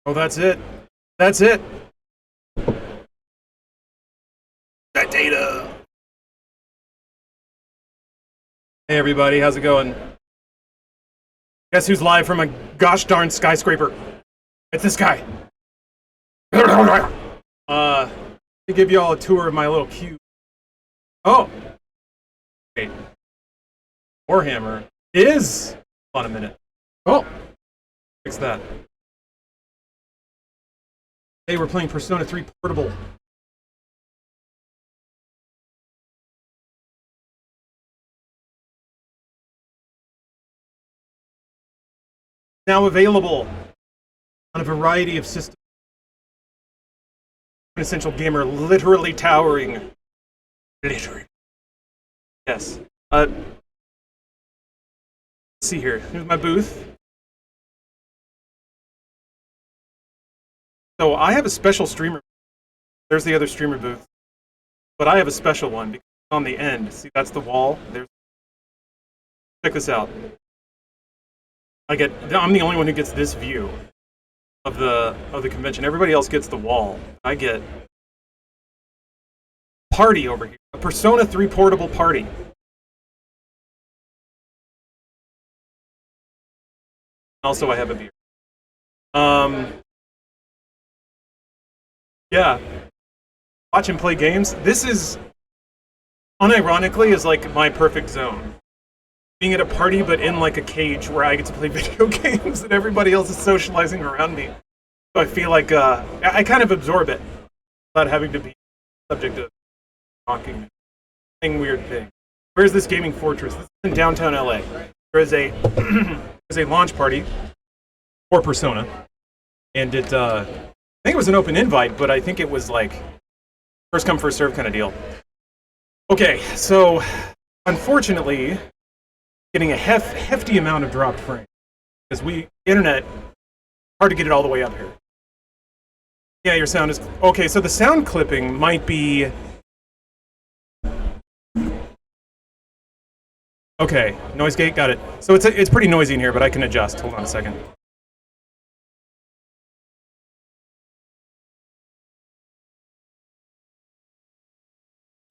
Oh, that's it. That's it. That data. Hey, everybody. How's it going? Guess who's live from a gosh darn skyscraper? It's this guy. To give you all a tour of my little cube. Oh. Wait. Warhammer is... Hold on a minute. Oh. Fix that. Hey, we're playing Persona 3 Portable. Now available on a variety of systems. An essential gamer literally towering. Literally. Yes. Let's see here. Here's my booth. So I have a special streamer. There's the other streamer booth. But I have a special one because it's on the end. See, that's the wall. Check this out. I'm the only one who gets this view of the convention. Everybody else gets the wall. I get party over here. A Persona 3 portable party. Also, I have a beer. Yeah. Watch and play games. This is, unironically, is like my perfect zone. Being at a party, but in like a cage where I get to play video games and everybody else is socializing around me. So I feel like I kind of absorb it without having to be subject to talking. Weird thing. Where's this gaming fortress? This is in downtown LA. There is a there's a launch party for Persona, and I think it was an open invite, but I think it was like first come first serve kind of deal. Okay, so unfortunately, getting a hefty amount of dropped frames because internet hard to get it all the way up here. Yeah, your sound is okay. So the sound clipping might be okay. Noise gate, got it. So it's pretty noisy in here, but I can adjust. Hold on a second.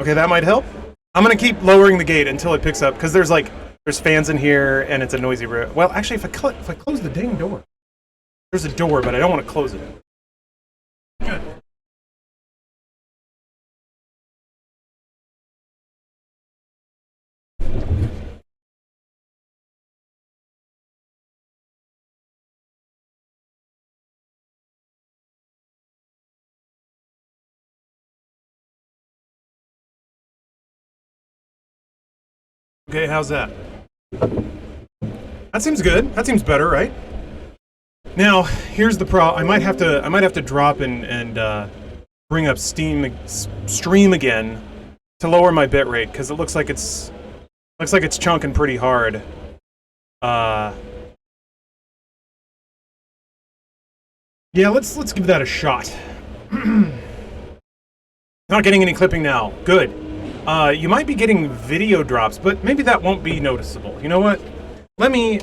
Okay, that might help. I'm gonna keep lowering the gate until it picks up because there's fans in here and it's a noisy room. Well, actually, if I close the dang door, there's a door, but I don't want to close it. Good. Okay, how's that? That seems good. That seems better, right? Now, here's the problem. I might have to drop and bring up stream again to lower my bitrate because it looks like it's chunking pretty hard. Yeah, let's give that a shot. Not getting any clipping now. Good. You might be getting video drops, but maybe that won't be noticeable. You know what? Let me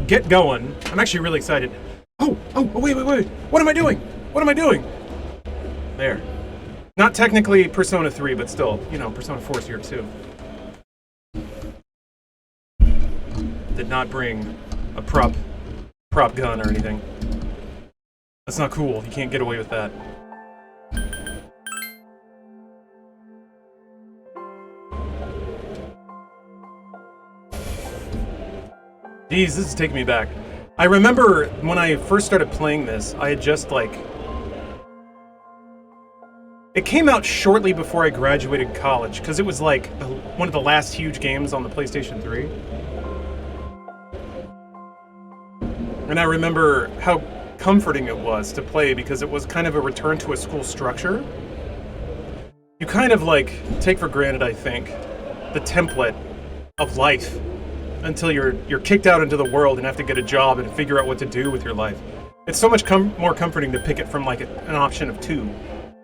get going. I'm actually really excited. Oh, wait. What am I doing? There. Not technically Persona 3, but still, Persona 4's here too. Did not bring a prop gun or anything. That's not cool. You can't get away with that. Geez, this is taking me back. I remember when I first started playing this, I had just it came out shortly before I graduated college, because it was one of the last huge games on the PlayStation 3. And I remember how comforting it was to play because it was kind of a return to a school structure. You kind of take for granted, I think, the template of life until you're kicked out into the world and have to get a job and figure out what to do with your life. It's so much more comforting to pick it from an option of two.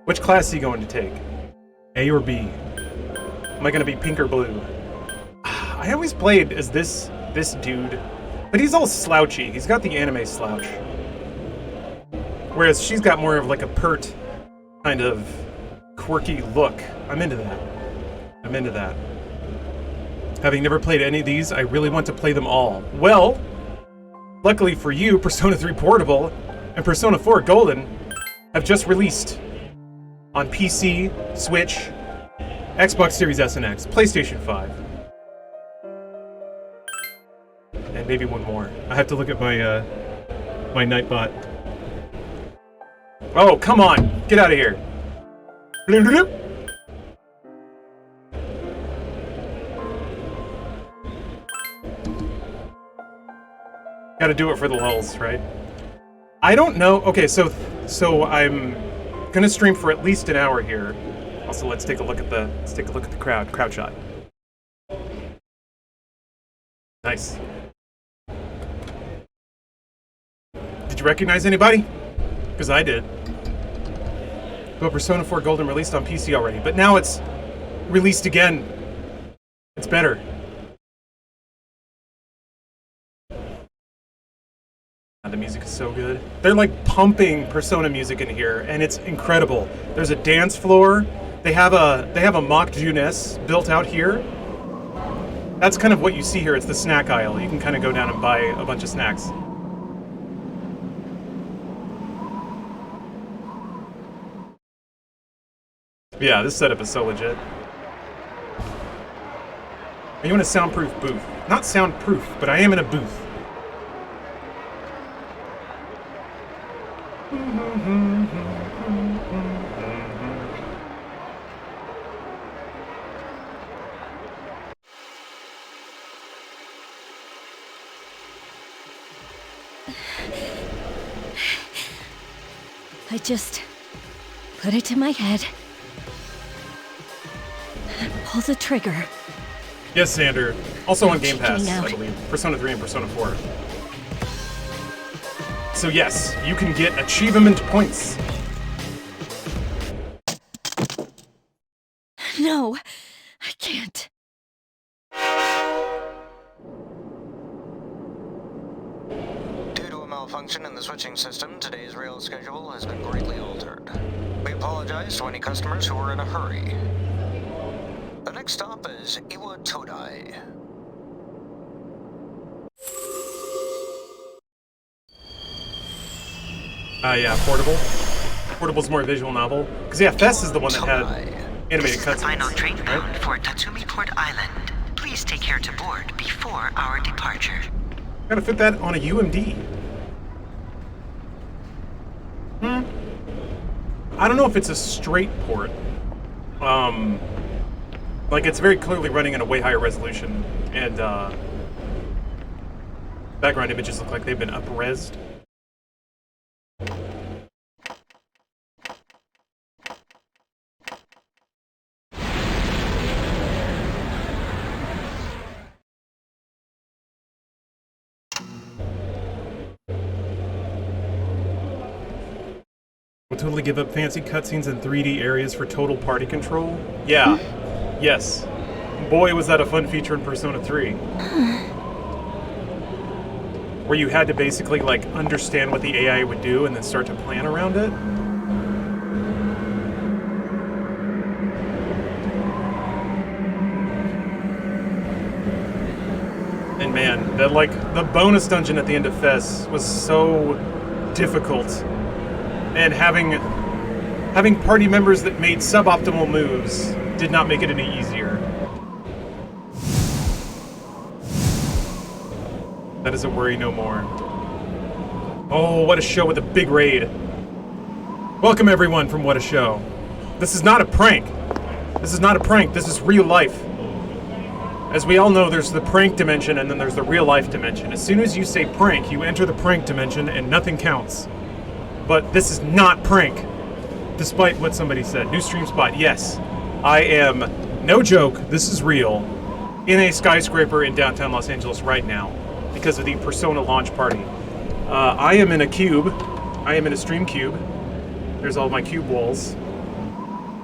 Which class are you going to take? A or B? Am I going to be pink or blue? I always played as this dude, but he's all slouchy. He's got the anime slouch. Whereas she's got more of like a pert kind of quirky look. I'm into that. I'm into that. Having never played any of these, I really want to play them all. Well, luckily for you, Persona 3 Portable and Persona 4 Golden have just released on PC, Switch, Xbox Series S and X, PlayStation 5. And maybe one more. I have to look at my my Nightbot. Oh, come on! Get out of here! Gotta do it for the lulz, right? I don't know. Okay, so I'm gonna stream for at least an hour here. Also, let's take a look at the crowd shot. Nice. Did you recognize anybody? Because I did. But Persona 4 Golden released on PC already, but now it's released again. It's better. The music is so good. They're like pumping Persona music in here, and it's incredible. There's a dance floor. They have a mock Junes built out here. That's kind of what you see here. It's the snack aisle. You can kind of go down and buy a bunch of snacks. Yeah, this setup is so legit. Are you in a soundproof booth? Not soundproof, but I am in a booth. I just put it to my head, pull the trigger. Yes, Xander. Also on Game Pass, Checking out. I believe. Persona 3 and Persona 4. So yes, you can get achievement points. No, I can't. Due to a malfunction in the switching system, today's rail schedule has been greatly altered. We apologize to any customers who are in a hurry. The next stop is Iwa Todai. Yeah, Portable. Portable's more visual novel. Because yeah, Fess is the one that had animated This is the cutscenes. final train bound Right? for Tatsumi Port Island. Please take care to board before our departure. Gotta fit that on a UMD. I don't know if it's a straight port. Like it's very clearly running in a way higher resolution, and background images look like they've been up-resed. We'll totally give up fancy cutscenes and 3D areas for total party control. Yeah. Yes. Boy, was that a fun feature in Persona 3. Where you had to basically, like, understand what the AI would do and then start to plan around it. And man, that, like, the bonus dungeon at the end of Fess was so difficult. And having party members that made suboptimal moves did not make it any easier. That is a worry no more. Oh, what a show with a big raid. Welcome everyone from What a Show. This is not a prank. This is not a prank, this is real life. As we all know, there's the prank dimension and then there's the real life dimension. As soon as you say prank, you enter the prank dimension and nothing counts. But this is not prank, despite what somebody said. New stream spot, yes. I am, no joke, this is real, in a skyscraper in downtown Los Angeles right now, because of the Persona launch party. I am in a cube. I am in a stream cube. There's all my cube walls.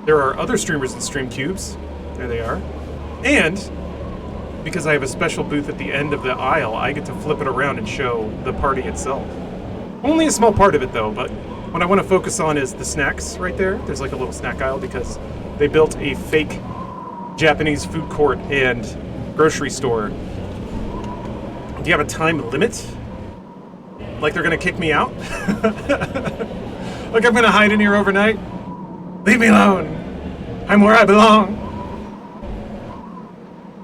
There are other streamers in stream cubes. There they are. And, because I have a special booth at the end of the aisle, I get to flip it around and show the party itself. Only a small part of it though, but What I want to focus on is the snacks right there. There's like a little snack aisle because they built a fake Japanese food court and grocery store. Do you have a time limit? Like they're gonna kick me out? Like I'm gonna hide in here overnight? Leave me alone! I'm where I belong!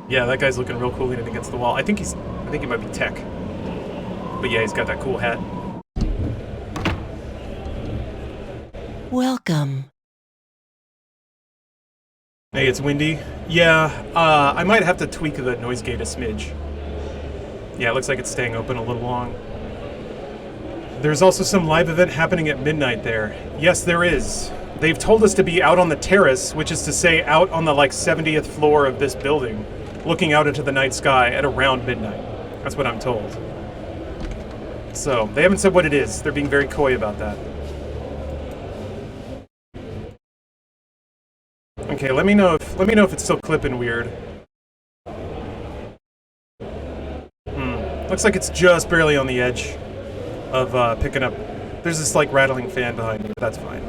Yeah, that guy's looking real cool leaning against the wall. I think he might be tech. But yeah, he's got that cool hat. Welcome. Hey, it's windy. Yeah, I might have to tweak the noise gate a smidge. Yeah, it looks like it's staying open a little long. There's also some live event happening at midnight there. Yes, there is. They've told us to be out on the terrace, which is to say out on the like 70th floor of this building, looking out into the night sky at around midnight. That's what I'm told. So, they haven't said what it is. They're being very coy about that. Okay, let me know if it's still clipping weird. Looks like it's just barely on the edge of picking up. There's this like rattling fan behind me, but that's fine.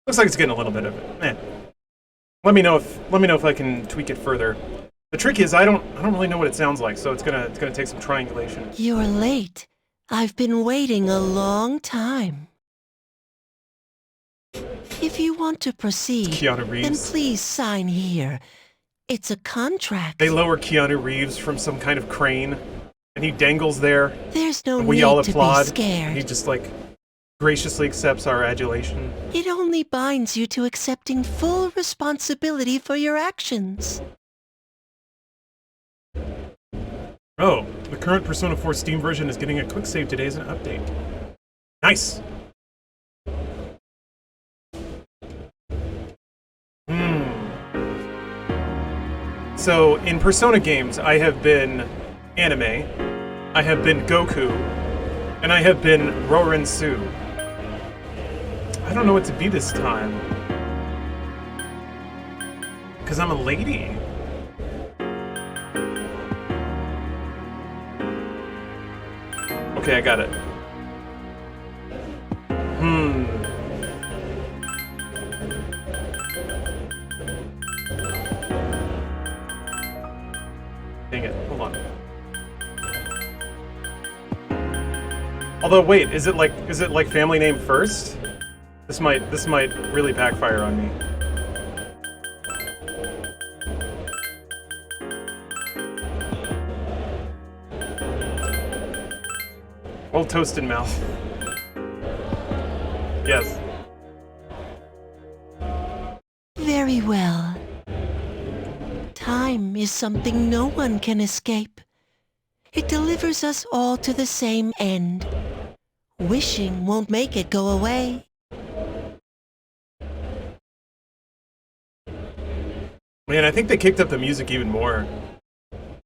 Looks like it's getting a little bit of it. Man. Let me know if I can tweak it further. The trick is I don't really know what it sounds like, so it's gonna take some triangulation. You're late. I've been waiting a long time. If you want to proceed, Keanu then Reeves. please sign here. It's a contract. They lower Keanu Reeves from some kind of crane, and he dangles there. There's no And we need all to applaud. be scared. He just like graciously accepts our adulation. It only binds you to accepting full responsibility for your actions. Oh, the current Persona 4 Steam version is getting a quick save today as an update. Nice. So, in Persona games, I have been anime, I have been Goku, and I have been Rorinsu. I don't know what to be this time. Because I'm a lady. Okay, I got it. Dang it, hold on. Although wait, is it like family name first? This might really backfire on me. Old toasted mouth. Yes. Very well. Time is something no one can escape. It delivers us all to the same end. Wishing won't make it go away. Man, I think they kicked up the music even more.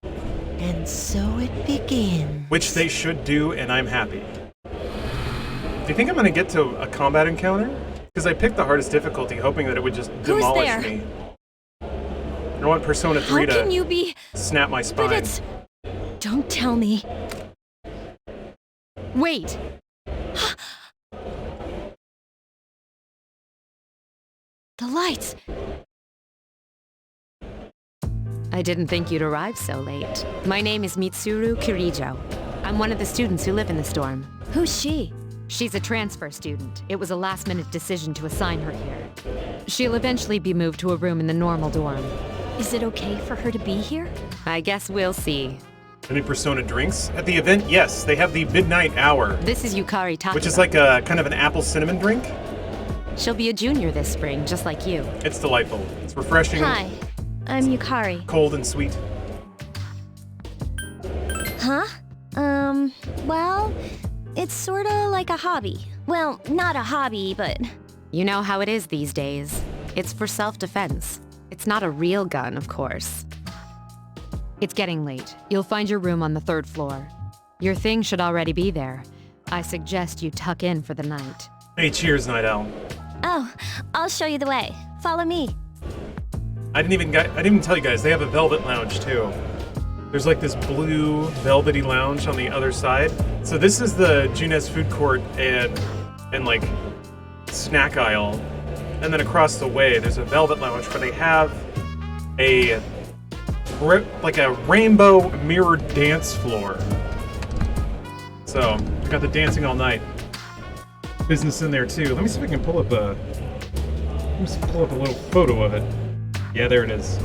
And so it begins. Which they should do, and I'm happy. Do you think I'm gonna get to a combat encounter? Because I picked the hardest difficulty, hoping that it would just demolish there? me. I want Persona 3 How can to you be? snap my spine. But it's... Don't tell me. Wait. The lights. I didn't think you'd arrive so late. My name is Mitsuru Kirijo. I'm one of the students who live in the storm. Who's she? She's a transfer student. It was a last-minute decision to assign her here. She'll eventually be moved to a room in the normal dorm. Is it okay for her to be here? I guess we'll see. Any Persona drinks? At the event, yes, they have the Midnight Hour, This is Yukari Takura. which is like a kind of an apple cinnamon drink. She'll be a junior this spring, just like you. It's delightful. It's refreshing, Hi, I'm Yukari. cold and sweet. Huh? Well, it's sorta like a hobby. Well, not a hobby, but... You know how it is these days. It's for self-defense. It's not a real gun, of course. It's getting late. You'll find your room on the 3rd floor. Your thing should already be there. I suggest you tuck in for the night. Hey, cheers, Night Owl. Oh, I'll show you the way. Follow me. I didn't even tell you guys, they have a velvet lounge too. There's like this blue velvety lounge on the other side. So this is the Junes food court and like snack aisle. And then across the way, there's a velvet lounge where they have a rainbow mirrored dance floor. So I got the dancing all night business in there too. Let me see if I can pull up a little photo of it. Yeah, there it is.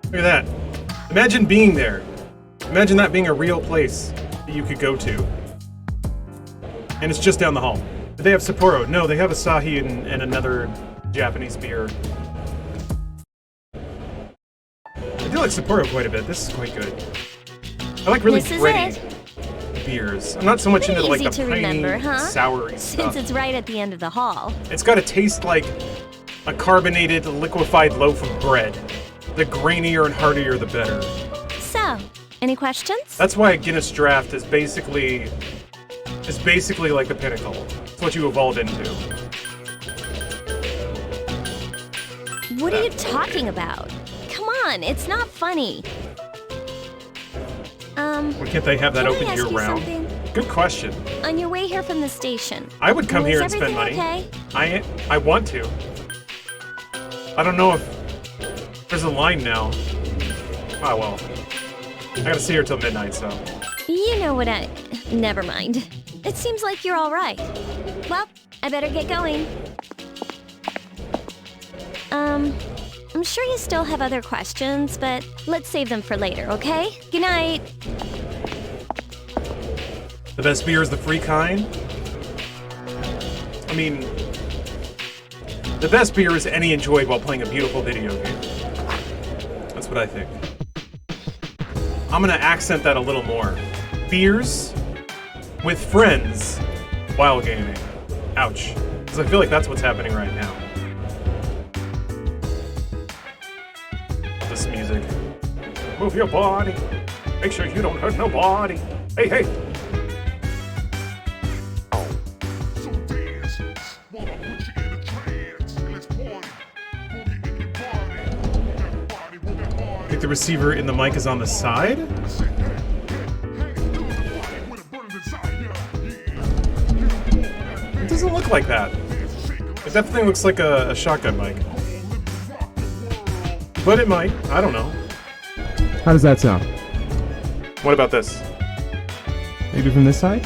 Look at that. Imagine being there. Imagine that being a real place that you could go to. And it's just down the hall. Do they have Sapporo? No, they have Asahi and another Japanese beer. I do like Sapporo quite a bit. This is quite good. I like really This is pretty beers. I'm not so much into like Easy the to piney, remember, huh? soury stuff. Since it's right at the end of the hall. It's got to taste like a carbonated, liquefied loaf of bread. The grainier and heartier, the better. So, any questions? That's why a Guinness Draft is basically like the pinnacle. It's what you evolve into. What are you talking about? Come on, it's not funny. Why can't they have that Can I open ask year you round? something? Good question. On your way here from the station. I would come was here and spend everything money. Okay? I want to. I don't know if there's a line now. Oh well. I gotta see her till midnight, so. You know what Never mind. It seems like you're all right. Well, I better get going. I'm sure you still have other questions, but let's save them for later, okay? Good night. The best beer is the free kind? I mean, the best beer is any enjoyed while playing a beautiful video game. That's what I think. I'm gonna accent that a little more. Beers with friends while gaming. Ouch. Because I feel like that's what's happening right now. This music. Move your body. Make sure you don't hurt nobody. Hey, hey. I think the receiver in the mic is on the side? It doesn't look like that. It definitely looks like a shotgun mic. But it might. I don't know. How does that sound? What about this? Maybe from this side?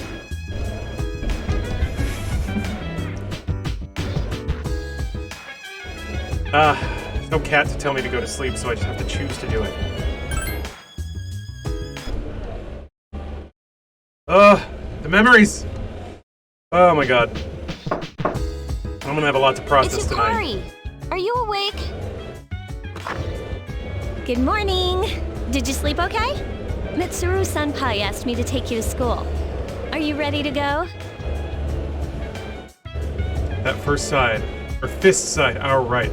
There's no cat to tell me to go to sleep, so I just have to choose to do it. The memories! Oh my god. I'm gonna have a lot to process It's tonight. Yukari. Are you awake? Good morning. Did you sleep okay? Mitsuru Senpai asked me to take you to school. Are you ready to go? That first side. Or fist side, our right.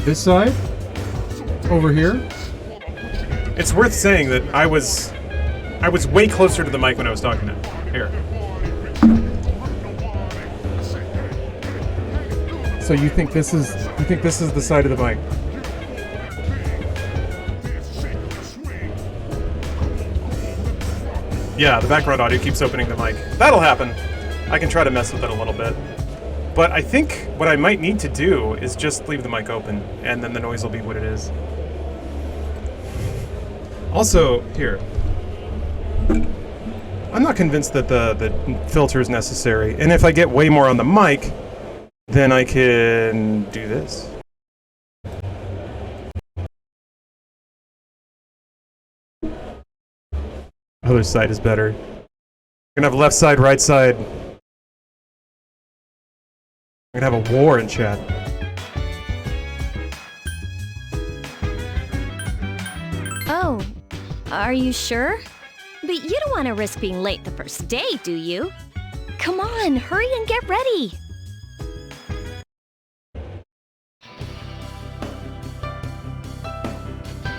This side? Over here? It's worth saying that I was way closer to the mic when I was talking to him. Here. So you think this is the side of the mic. Yeah, the background audio keeps opening the mic. That'll happen. I can try to mess with it a little bit. But I think what I might need to do is just leave the mic open, and then the noise will be what it is. Also, here. I'm not convinced that the filter is necessary, and if I get way more on the mic, then I can do this. Other side is better. We're gonna have left side, right side. We're gonna have a war in chat. Oh, are you sure? But you don't want to risk being late the first day, do you? Come on, hurry and get ready.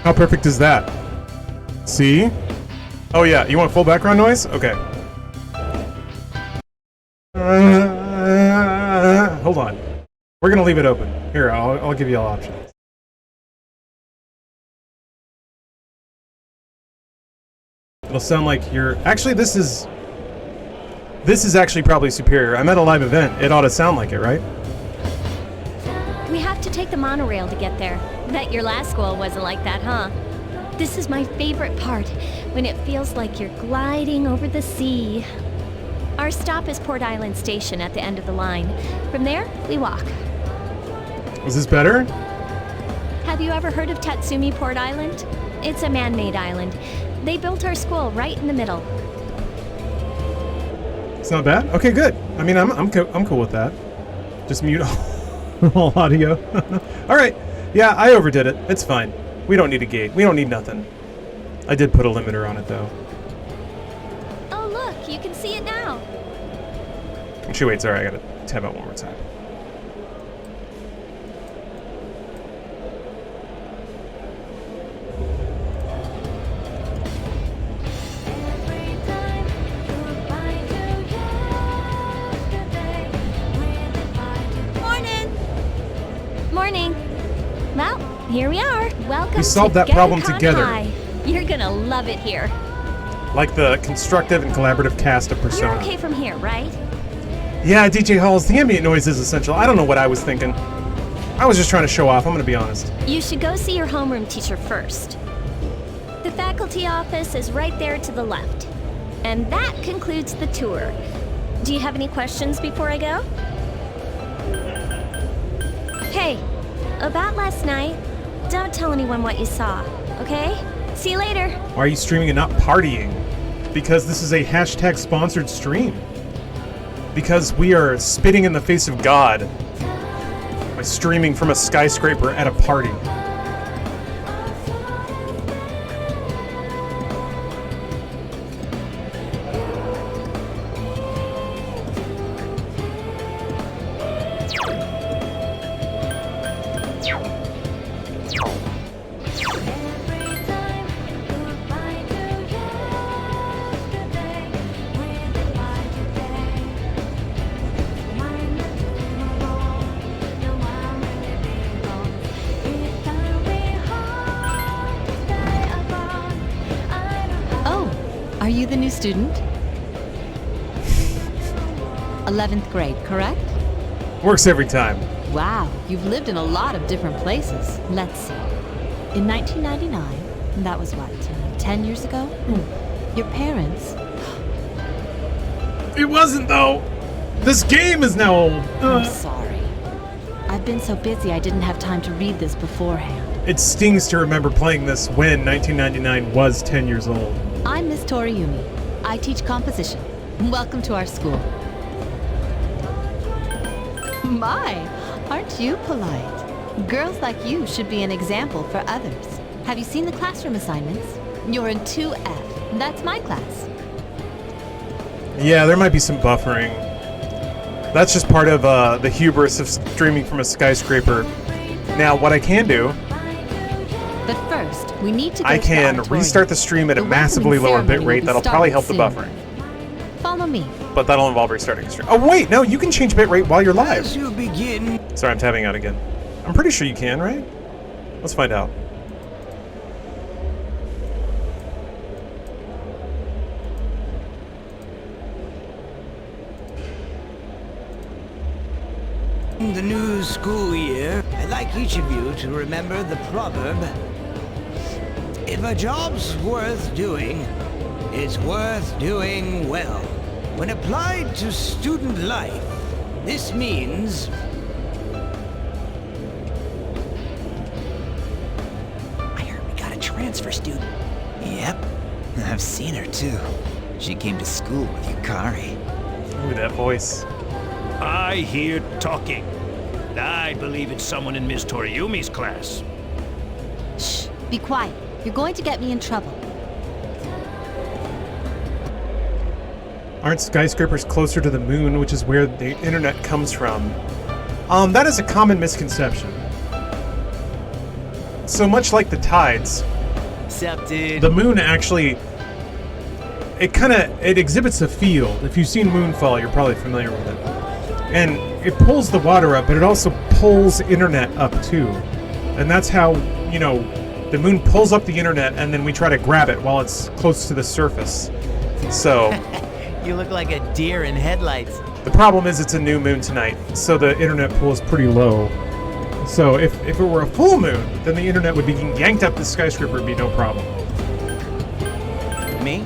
How perfect is that? See? Oh yeah, you want full background noise? Okay. Hold on. We're gonna leave it open. Here, I'll give you all options. It'll sound like you're... Actually, this is actually probably superior. I'm at a live event. It ought to sound like it, right? We have to take the monorail to get there. Bet your last school wasn't like that, huh? This is my favorite part, when it feels like you're gliding over the sea. Our stop is Port Island Station at the end of the line. From there, we walk. Is this better? Have you ever heard of Tatsumi Port Island? It's a man-made island. They built our school right in the middle. It's not bad? Okay, good. I mean, I'm cool with that. Just mute all audio. All right. Yeah, I overdid it. It's fine. We don't need a gate. We don't need nothing. I did put a limiter on it, though. Oh, look, you can see it now. Actually, wait, sorry, I gotta tab out one more time. Morning. Well, here we are. Welcome We solved to that problem GetCon together. High. You're gonna love it here. Like the constructive and collaborative cast of Persona. You're okay from here, right? Yeah, DJ Halls, the ambient noise is essential. I don't know what I was thinking. I was just trying to show off, I'm gonna be honest. You should go see your homeroom teacher first. The faculty office is right there to the left. And that concludes the tour. Do you have any questions before I go? Hey, about last night, don't tell anyone what you saw, okay? See you later. Why are you streaming and not partying? Because this is a hashtag sponsored stream. Because we are spitting in the face of God by streaming from a skyscraper at a party. Are you the new student? 11th grade, correct? Works every time. Wow, you've lived in a lot of different places. Let's see. In 1999, that was what, 10 years ago? Your parents... It wasn't, though. This game is now old. I'm sorry. I've been so busy I didn't have time to read this beforehand. It stings to remember playing this when 1999 was 10 years old. I'm Miss Toriumi. I teach composition. Welcome to our school. My, aren't you polite? Girls like you should be an example for others. Have you seen the classroom assignments? You're in 2F. That's my class. Yeah, there might be some buffering. That's just part of the hubris of streaming from a skyscraper. Now, what I can do... But first, we need to go I to the can auditorium. restart the stream at a The massively welcoming lower ceremony bitrate. will That'll be probably help the starting buffering. Follow me. But that'll involve restarting the stream. Oh, wait, no, you can change bitrate while you're live. As you begin, Sorry, I'm tabbing out again. I'm pretty sure you can, right? Let's find out. the new school year, I'd like each of you to remember the proverb, if a job's worth doing, it's worth doing well. When applied to student life, this means... I heard we got a transfer student. Yep, I've seen her too. She came to school with Yukari. Ooh, that voice. I hear talking. I believe it's someone in Miss Toriumi's class. Shh, be quiet. You're going to get me in trouble. Aren't skyscrapers closer to the moon, which is where the internet comes from? That is a common misconception. So much like the tides, Sup, dude? the moon actually it exhibits a field. If you've seen Moonfall, you're probably familiar with it. And it pulls the water up, but it also pulls internet up too. And that's how, you know, the moon pulls up the internet and then we try to grab it while it's close to the surface. So You look like a deer in headlights. the problem is it's a new moon tonight, so the internet pool is pretty low. So if it were a full moon, then the internet would be yanked up the skyscraper, it'd be no problem. Me?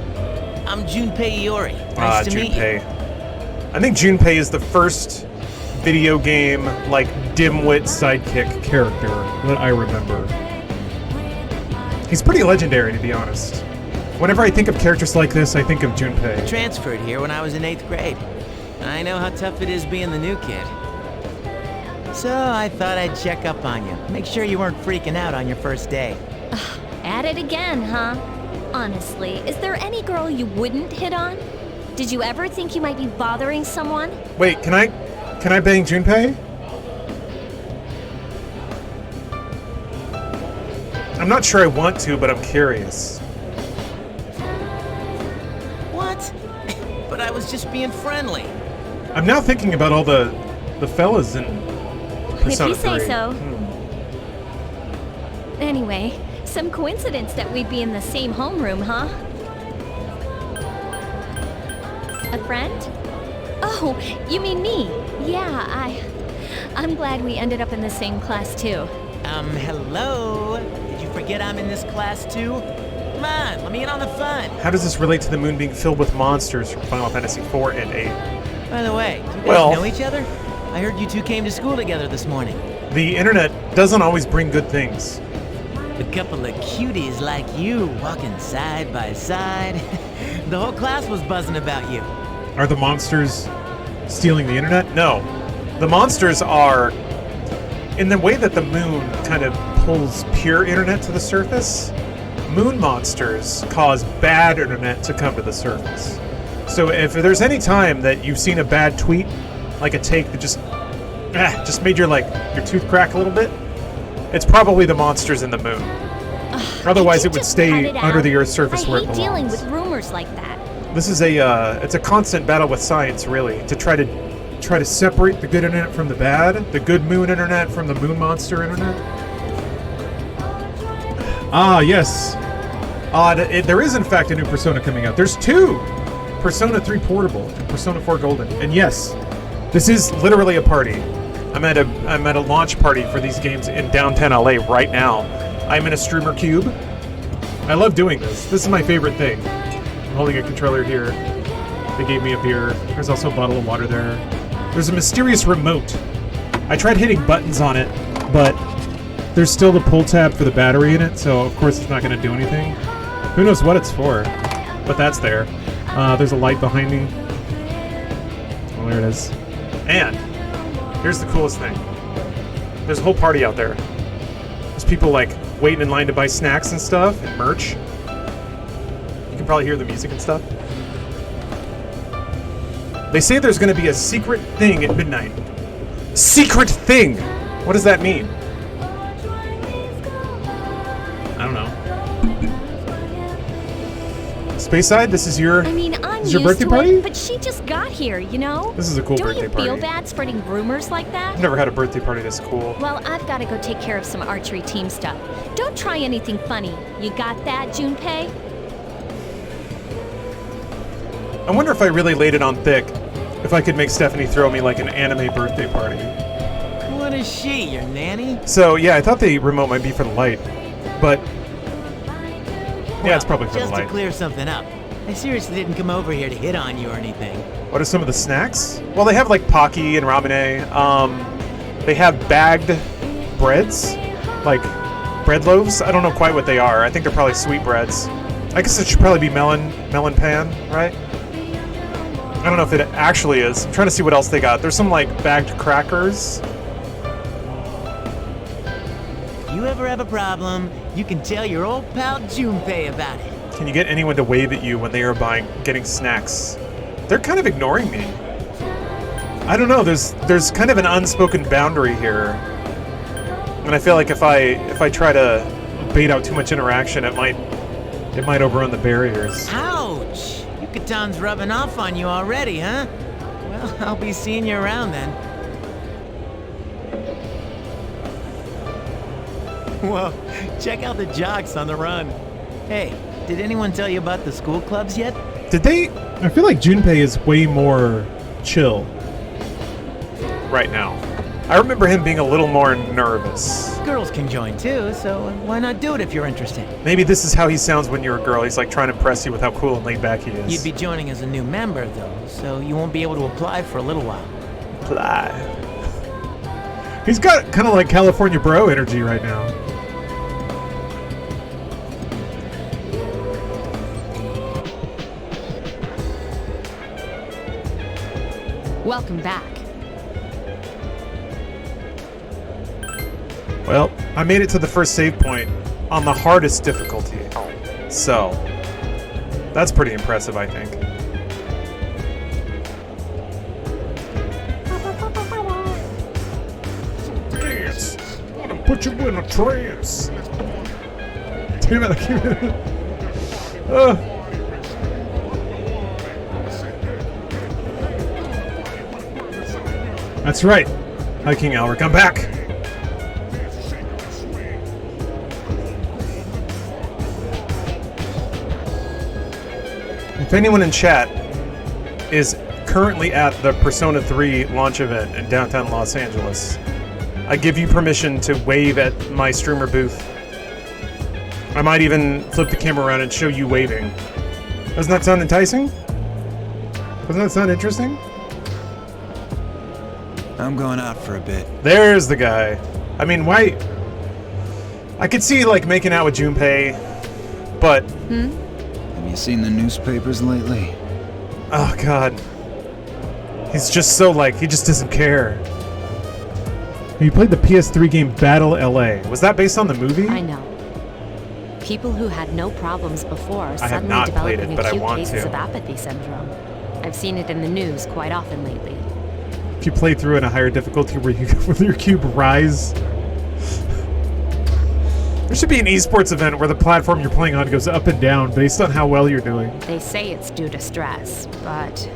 I'm Junpei Iori. Nice to meet you. Junpei. I think Junpei is the first video game, like, dimwit sidekick character that I remember. He's pretty legendary, to be honest. Whenever I think of characters like this, I think of Junpei. Transferred here when I was in 8th grade. I know how tough it is being the new kid. So I thought I'd check up on you. Make sure you weren't freaking out on your first day. At it again, huh? Honestly, is there any girl you wouldn't hit on? Did you ever think you might be bothering someone? Wait, can I bang Junpei? I'm not sure I want to, but I'm curious. What? But I was just being friendly. I'm now thinking about all the fellas in Persona If you say 3. so. Anyway, some coincidence that we'd be in the same homeroom, huh? A friend? Oh, you mean me? Yeah, I'm glad we ended up in the same class too. Hello? Did you forget I'm in this class too? Come on, let me in on the fun. How does this relate to the moon being filled with monsters from Final Fantasy IV and 8? By the way, do you guys Well- know each other? I heard you two came to school together this morning. The internet doesn't always bring good things. A couple of cuties like you walking side by side. The whole class was buzzing about you. Are the monsters stealing the internet? No. The monsters are, in the way that the moon kind of pulls pure internet to the surface, moon monsters cause bad internet to come to the surface. So if there's any time that you've seen a bad tweet, like a take that just made your tooth crack a little bit, it's probably the monsters in the moon. Otherwise, Could you it would just stay cut it under out? the Earth's surface I where it hate belongs. dealing with rumors like that. This is it's a constant battle with science, really, to try to separate the good internet from the bad, the good moon internet from the moon monster internet. Ah, yes. There is in fact a new Persona coming out. There's two. Persona 3 Portable and Persona 4 Golden. And yes, this is literally a party. I'm at a launch party for these games in downtown LA right now. I'm in a streamer cube. I love doing this. This is my favorite thing. I'm holding a controller here. They gave me a beer. There's also a bottle of water there. There's a mysterious remote. I tried hitting buttons on it, but there's still the pull tab for the battery in it, so of course it's not going to do anything. Who knows what it's for, but that's there. There's a light behind me. Oh, there it is. And here's the coolest thing. There's a whole party out there. There's people waiting in line to buy snacks and stuff and merch. You can probably hear the music and stuff. They say there's going to be a secret thing at midnight. Secret thing! What does that mean? I don't know. Speyside, this is your I'm is your used birthday to party? it, but she just got here, you know? This is a cool Don't birthday you party. feel bad spreading rumors like that? I've never had a birthday party this cool. Well, I've got to go take care of some archery team stuff. Don't try anything funny. You got that, Junpei? I wonder if I really laid it on thick, if I could make Stephanie throw me an anime birthday party. What is she, your nanny? So yeah, I thought the remote might be for the light, but yeah, it's probably for the Just to light. clear something up, I seriously didn't come over here to hit on you or anything. What are some of the snacks? Well, they have Pocky and ramune. They have bagged breads, like bread loaves. I don't know quite what they are. I think they're probably sweet breads. I guess it should probably be melon pan, right? I don't know if it actually is. I'm trying to see what else they got. There's some bagged crackers. If you ever have a problem, you can tell your old pal Junpei about it. Can you get anyone to wave at you when they are getting snacks? They're kind of ignoring me. I don't know. There's kind of an unspoken boundary here, and I feel like if I try to bait out too much interaction, it might overrun the barriers. Ouch! You Bo-Katan's rubbing off on you already, huh? Well, I'll be seeing you around then. Whoa, check out the jocks on the run. Hey, did anyone tell you about the school clubs yet? Did they? I feel like Junpei is way more chill. Right now. I remember him being a little more nervous. Girls can join too, so why not do it if you're interested? Maybe this is how he sounds when you're a girl. He's like trying to impress you with how cool and laid back he is. You'd be joining as a new member though, so you won't be able to apply for a little while. Apply. He's got kind of like California bro energy right now. Welcome back. Well, I made it to the first save point on the hardest difficulty. So, that's pretty impressive, I think. Dance! I want to put you in a trance! Damn it, I can't. That's right. Hi, King Alric. I'm back! If anyone in chat is currently at the Persona 3 launch event in downtown Los Angeles, I give you permission to wave at my streamer booth. I might even flip the camera around and show you waving. Doesn't that sound enticing? Doesn't that sound interesting? I'm going out for a bit. There's the guy. I mean, why? I could see, like, making out with Junpei, but... Have you seen the newspapers lately? Oh, God. He's just so, like, he just doesn't care. You played the PS3 game Battle LA. Was that based on the movie? I know. People who had no problems before are have suddenly not played developing it, but I acute want cases to. of apathy syndrome. I've seen it in the news quite often lately. If you play through in a higher difficulty where you with your cube rise. There should be an esports event where the platform you're playing on goes up and down based on how well you're doing. They say it's due to stress, but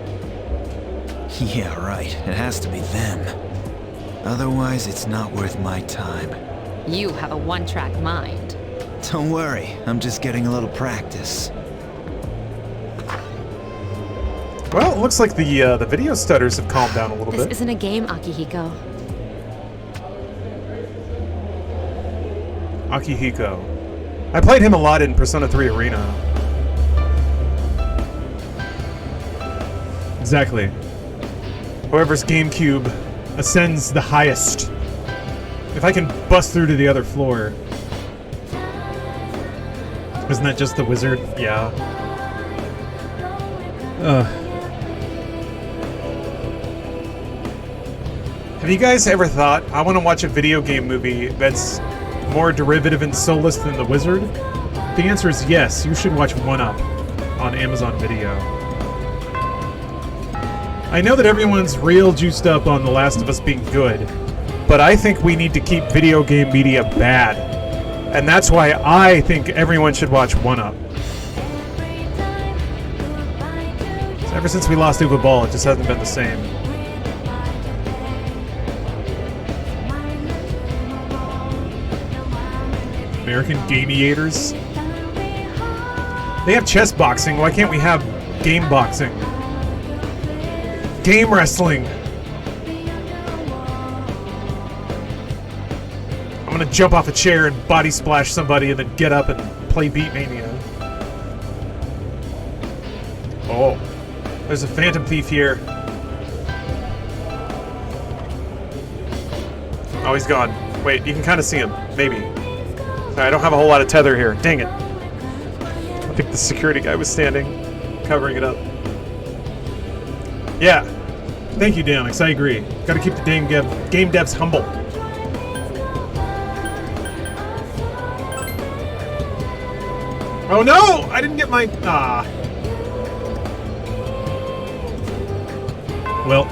Yeah, right. It has to be them. Otherwise, it's not worth my time. you have a one-track mind. Don't worry, I'm just getting a little practice. Well, it looks like the video stutters have calmed down a little This bit. isn't a game, Akihiko. Akihiko. I played him a lot in Persona 3 Arena. Exactly. Whoever's GameCube ascends the highest. If I can bust through to the other floor. Isn't that just the wizard? Yeah. Have you guys ever thought, I want to watch a video game movie that's more derivative and soulless than The Wizard? The answer is yes. You should watch One Up on Amazon Video. I know that everyone's real juiced up on The Last of Us being good, but I think we need to keep video game media bad. And that's why I think everyone should watch One Up. So ever since we lost Uwe Ball, it just hasn't been the same. American Gladiators. They have chess boxing. Why can't we have game boxing? Game wrestling. I'm gonna jump off a chair and body splash somebody and then get up and play Beat Mania. Oh, there's a Phantom Thief here. Oh, he's gone. Wait, you can kind of see him. Maybe. Sorry, I don't have a whole lot of tether here. Dang it. I think the security guy was standing, covering it up. Yeah. Thank you, Damix. I agree. Gotta keep the game devs humble. Oh no! I didn't get my... Ah. Well,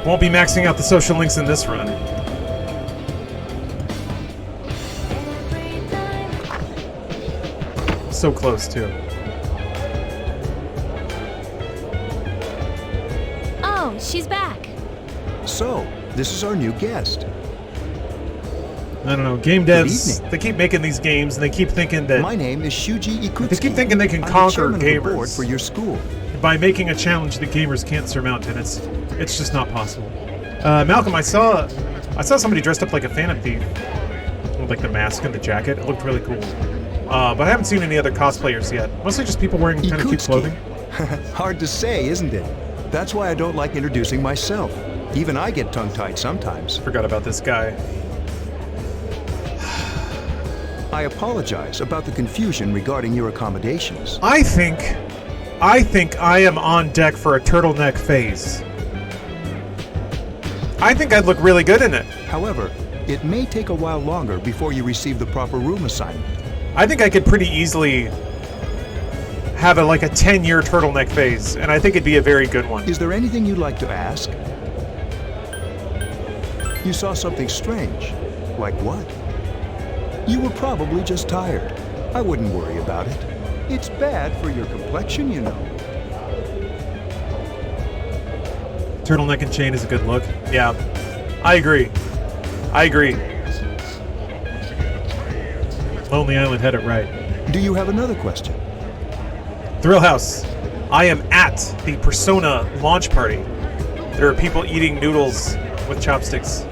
won't be maxing out the social links in this run. So close, too. she's back. So, this is our new guest. I don't know. Game Good devs, evening. they keep making these games and they keep thinking that My name is Shuji Ikutsuki. they keep thinking they can I'm the conquer chairman of the board gamers for your school. by making a challenge that gamers can't surmount, and it's just not possible. Malcolm, I saw somebody dressed up like a Phantom Thief with like the mask and the jacket. It looked really cool. But I haven't seen any other cosplayers yet. Mostly just people wearing kind of cute Ikutsuki. clothing. Hard to say, isn't it? That's why I don't like introducing myself. Even I get tongue-tied sometimes. Forgot about this guy. I apologize about the confusion regarding your accommodations. I think I am on deck for a turtleneck phase. I think I'd look really good in it. However, it may take a while longer before you receive the proper room assignment. I think I could pretty easily have like a 10-year turtleneck phase, and I think it'd be a very good one. Is there anything you'd like to ask? You saw something strange. Like what? You were probably just tired. I wouldn't worry about it. It's bad for your complexion, you know. Turtleneck and chain is a good look. Yeah, I agree. Lonely Island had it right. Do you have another question? Thrill House. I am at the Persona launch party. There are people eating noodles with chopsticks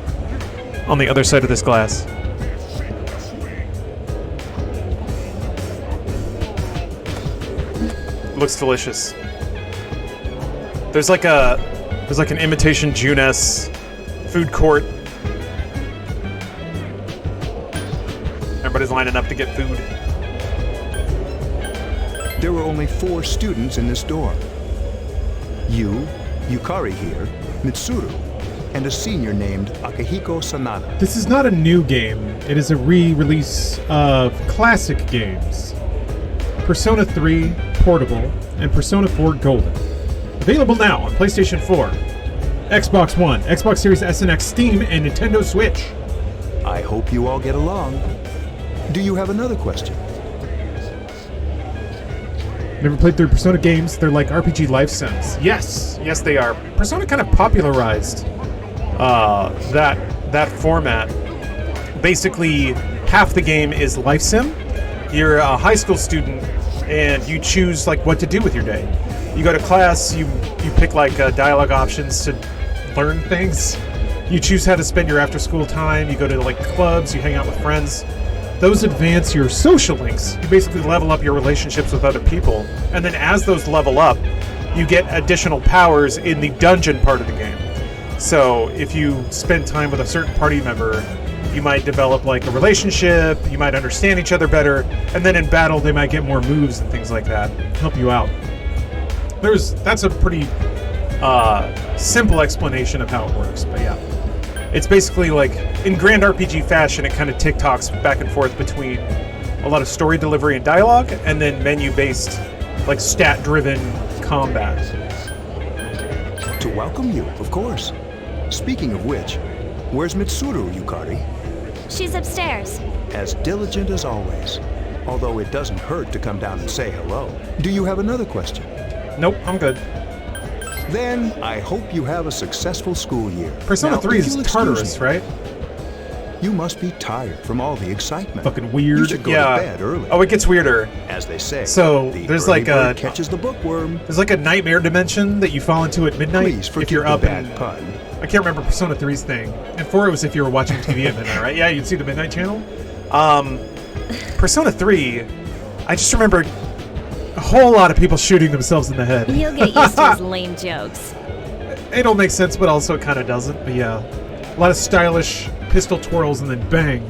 on the other side of this glass. Looks delicious. There's like an imitation June-esque food court. Everybody's lining up to get food. There were only 4 students in this dorm. You, Yukari here, Mitsuru, and a senior named Akihiko Sanada. This is not a new game. It is a re-release of classic games. Persona 3 Portable and Persona 4 Golden. Available now on PlayStation 4, Xbox One, Xbox Series S and X, Steam, and Nintendo Switch. I hope you all get along. Do you have another question? Never played through Persona games. They're like RPG life sims. Yes, they are. Persona kind of popularized that format. Basically, half the game is life sim. You're a high school student, and you choose like what to do with your day. You go to class. You pick like dialogue options to learn things. You choose how to spend your after-school time. You go to like clubs. You hang out with friends. Those advance your social links. You basically level up your relationships with other people. And then as those level up, you get additional powers in the dungeon part of the game. So if you spend time with a certain party member, you might develop like a relationship, you might understand each other better, and then in battle they might get more moves and things like that. Help you out. That's a pretty simple explanation of how it works, but yeah. It's basically like, in grand RPG fashion, it kind of tick-tocks back and forth between a lot of story delivery and dialogue, and then menu-based, like stat-driven combat. To welcome you, of course. Speaking of which, where's Mitsuru, Yukari? She's upstairs. As diligent as always. Although it doesn't hurt to come down and say hello. Do you have another question? Nope, I'm good. Then, I hope you have a successful school year. Persona Now, 3 if is you'll excuse Tartarus, me, right? You must be tired from all the excitement. Fucking weird. You should go Yeah. to bed early. Oh, it gets weirder. As they say. So, the there's early like bird a catches the bookworm. There's like a nightmare dimension that you fall into at midnight Please forgive if you're the up bad in, pun. I can't remember Persona 3's thing. And 4 it was if you were watching TV at midnight, right? Yeah, you'd see the midnight channel. Persona 3, I just remember a whole lot of people shooting themselves in the head. You'll get used to his lame jokes. It don't make sense, but also it kind of doesn't. But yeah, a lot of stylish pistol twirls and then bang.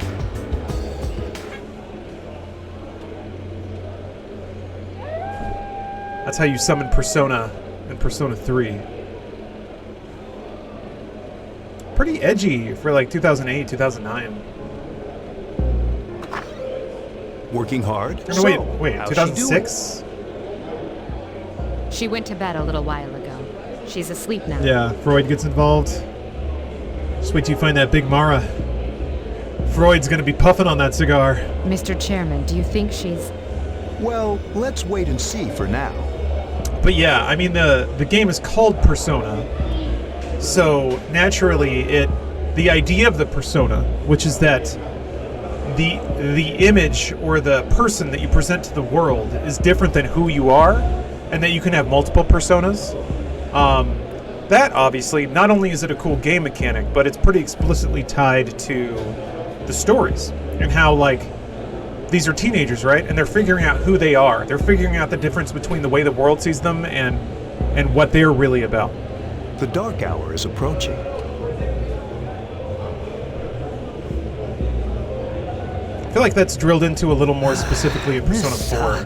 That's how you summon Persona in Persona 3. Pretty edgy for like 2008, 2009. Working hard? No, So, wait, how's she 2006? She went to bed a little while ago. She's asleep now. Yeah, Freud gets involved. Just wait till you find that big Mara. Freud's gonna be puffing on that cigar. Mr. Chairman, do you think she's... doing? Well, let's wait and see for now. But yeah, I mean the game is called Persona, So naturally, the idea of the persona, which is that the image or the person that you present to the world is different than who you are, and that you can have multiple personas. That obviously, not only is it a cool game mechanic, but it's pretty explicitly tied to the stories and how, like, these are teenagers, right? And they're figuring out who they are. They're figuring out the difference between the way the world sees them and what they're really about. The dark hour is approaching. I feel like that's drilled into a little more specifically in Persona 4.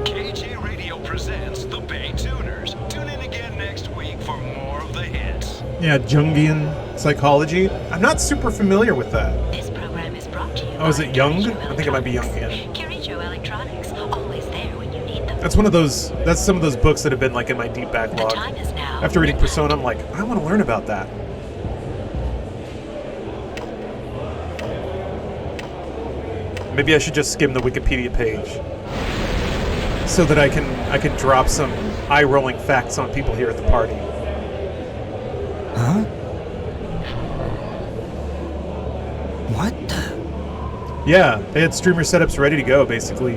KG Radio presents the Bay Tuners. Tune in again next week for more of the hits. Yeah, Jungian psychology. I'm not super familiar with that. This program is brought to you Oh, is by it Jung? Kirijo I think it might be Jungian. Kirijo Electronics, always there when you need them. That's one of those. That's some of those books that have been like in my deep backlog. The time is now. After reading Persona, I'm like, I want to learn about that. Maybe I should just skim the Wikipedia page so that I can drop some eye-rolling facts on people here at the party. Huh? What the? Yeah, they had streamer setups ready to go, basically.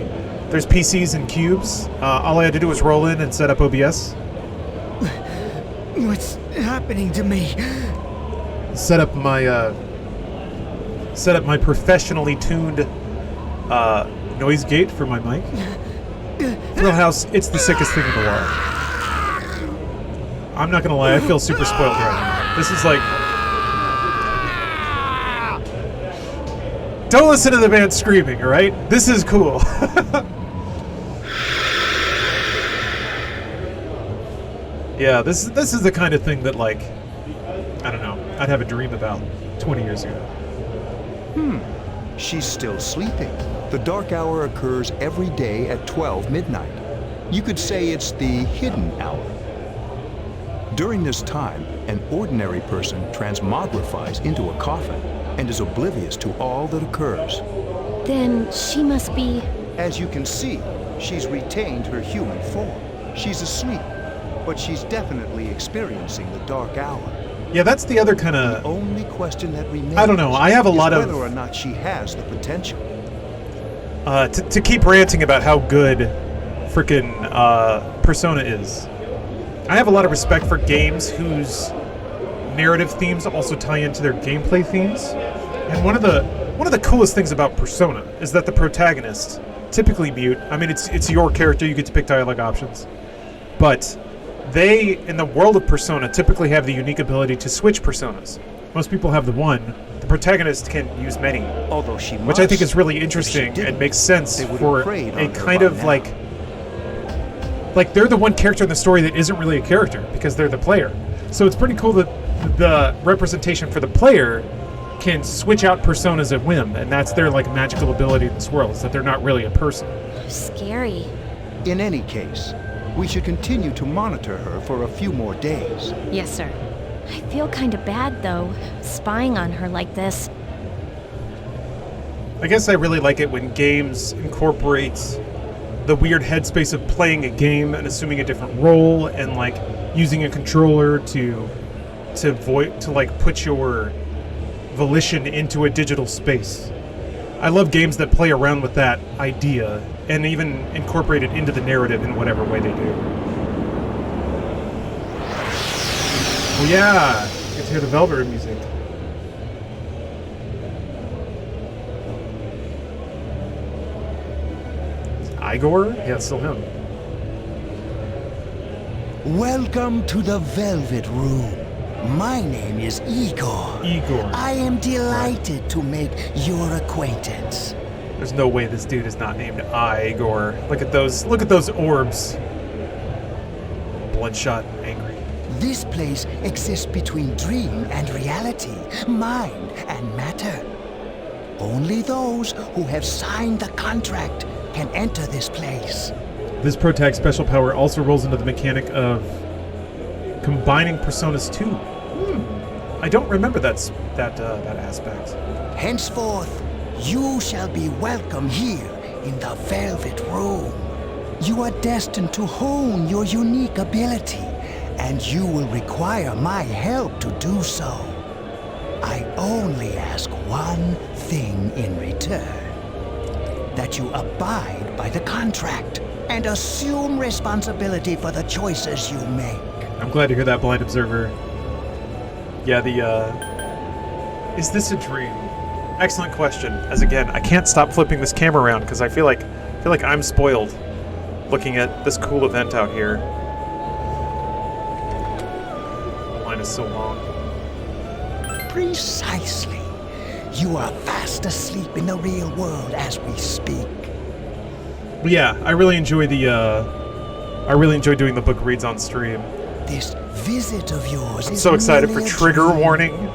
There's PCs and cubes. All I had to do was roll in and set up OBS. What's happening to me? Set up my professionally tuned noise gate for my mic. Thrill House, it's the sickest thing in the world. I'm not gonna lie, I feel super spoiled right now. This is like... Don't listen to the man screaming, alright? This is cool. Yeah, this is the kind of thing that, like, I don't know, I'd have a dream about 20 years ago. She's still sleeping. The dark hour occurs every day at 12 midnight. You could say it's the hidden hour. During this time, an ordinary person transmogrifies into a coffin and is oblivious to all that occurs. Then she must be... As you can see, she's retained her human form. She's asleep, but she's definitely experiencing the dark hour. Yeah, that's the other kind The of... only question that remains I don't know, I have a is lot of... whether or not she has the potential. To keep ranting about how good frickin' Persona is. I have a lot of respect for games whose narrative themes also tie into their gameplay themes. And one of the coolest things about Persona is that the protagonist, typically mute, I mean it's your character, you get to pick dialogue options, but they, in the world of Persona, typically have the unique ability to switch personas. Most people have the one. The protagonist can use many. Although she must, which I think is really interesting and makes sense for a kind of like they're the one character in the story that isn't really a character because they're the player. So it's pretty cool that the representation for the player can switch out personas at whim, and that's their like magical ability in this world, is that they're not really a person. scary. In any case, we should continue to monitor her for a few more days. Yes, sir. I feel kind of bad, though, spying on her like this. I guess I really like it when games incorporate the weird headspace of playing a game and assuming a different role and like using a controller to like put your volition into a digital space. I love games that play around with that idea and even incorporate it into the narrative in whatever way they do. Oh yeah, get to hear the Velvet music. Igor? Yeah, it's still him. Welcome to the Velvet Room. My name is Igor. Igor. I am delighted to make your acquaintance. There's no way this dude is not named Igor. Look at those orbs. Bloodshot, angry. This place exists between dream and reality, mind and matter. Only those who have signed the contract can enter this place. This protag special power also rolls into the mechanic of combining Personas 2. I don't remember that aspect. Henceforth, you shall be welcome here in the Velvet Room. You are destined to hone your unique ability, and you will require my help to do so. I only ask one thing in return. That you abide by the contract and assume responsibility for the choices you make. I'm glad to hear that, Blind Observer. Yeah, is this a dream? Excellent question. As again, I can't stop flipping this camera around because I feel like I'm spoiled looking at this cool event out here. The line is so long. Precisely. You are fast asleep in the real world as we speak. But yeah, I really enjoy doing the book reads on stream. This visit of yours I'm so excited for trigger warning.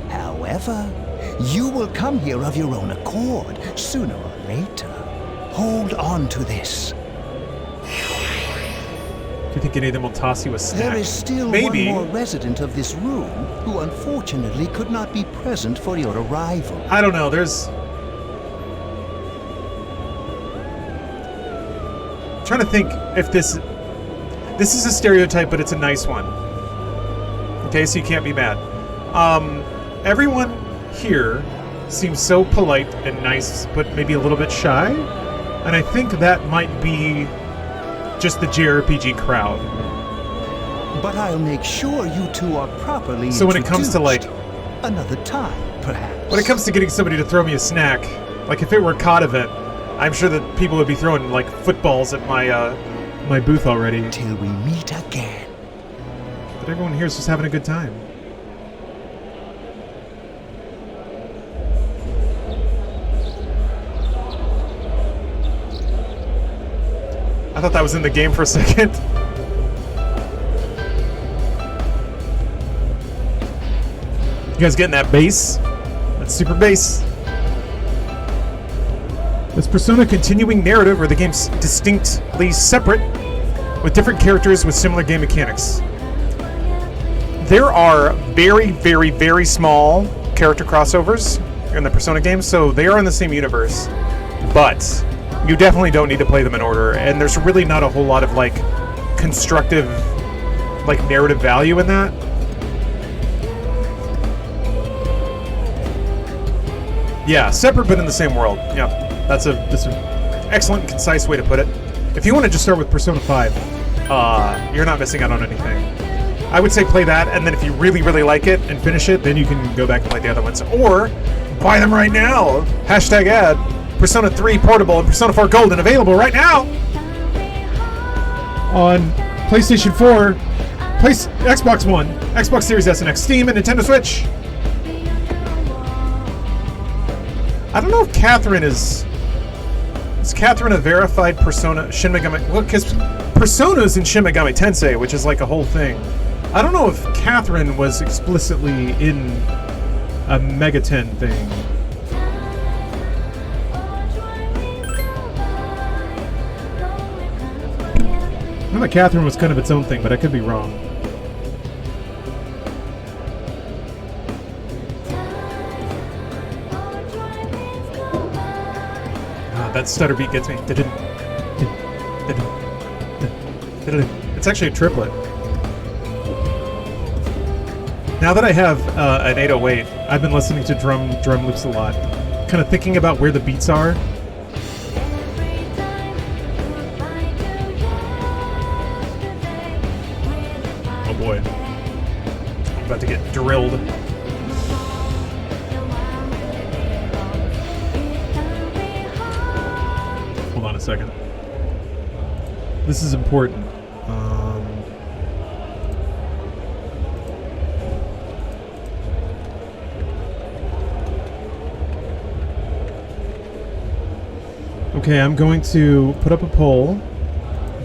However, you will come here of your own accord, sooner or later. Hold on to this. Do you think any of them will toss you a snack? There is still Maybe. one more resident of this room who unfortunately could not be present for your arrival. I don't know, there's... I'm trying to think if this is a stereotype, but it's a nice one. Okay, so you can't be mad. Everyone here seems so polite and nice, but maybe a little bit shy. And I think that might be just the JRPG crowd. But I'll make sure you two are properly So when it comes to like... another time, perhaps. When it comes to getting somebody to throw me a snack, like if it were a COD event, I'm sure that people would be throwing like footballs at my booth already. Till we meet again. But everyone here is just having a good time. I thought that was in the game for a second. You guys getting that bass? That super bass. This Persona continuing narrative where the game's distinctly separate with different characters with similar game mechanics. There are very, very, very small character crossovers in the Persona games, so they are in the same universe. But you definitely don't need to play them in order, and there's really not a whole lot of like constructive like narrative value in that. Yeah, separate but in the same world. Yeah, that's an excellent, concise way to put it. If you want to just start with Persona 5, you're not missing out on anything. I would say play that, and then if you really, really like it and finish it, then you can go back and play the other ones. Or buy them right now. Hashtag ad. Persona 3 Portable and Persona 4 Golden available right now on PlayStation 4, Xbox One, Xbox Series S and X, Steam, and Nintendo Switch. I don't know if Catherine is Catherine a verified Persona Shin Megami? Well, because Persona's in Shin Megami Tensei, which is like a whole thing. I don't know if Catherine was explicitly in a Megaten thing. I thought Catherine was kind of its own thing, but I could be wrong. That stutter beat gets me. It's actually a triplet. Now that I have an 808, I've been listening to drum loops a lot. Kind of thinking about where the beats are. Oh boy. I'm about to get drilled. Hold on a second. This is important. Okay, I'm going to put up a poll,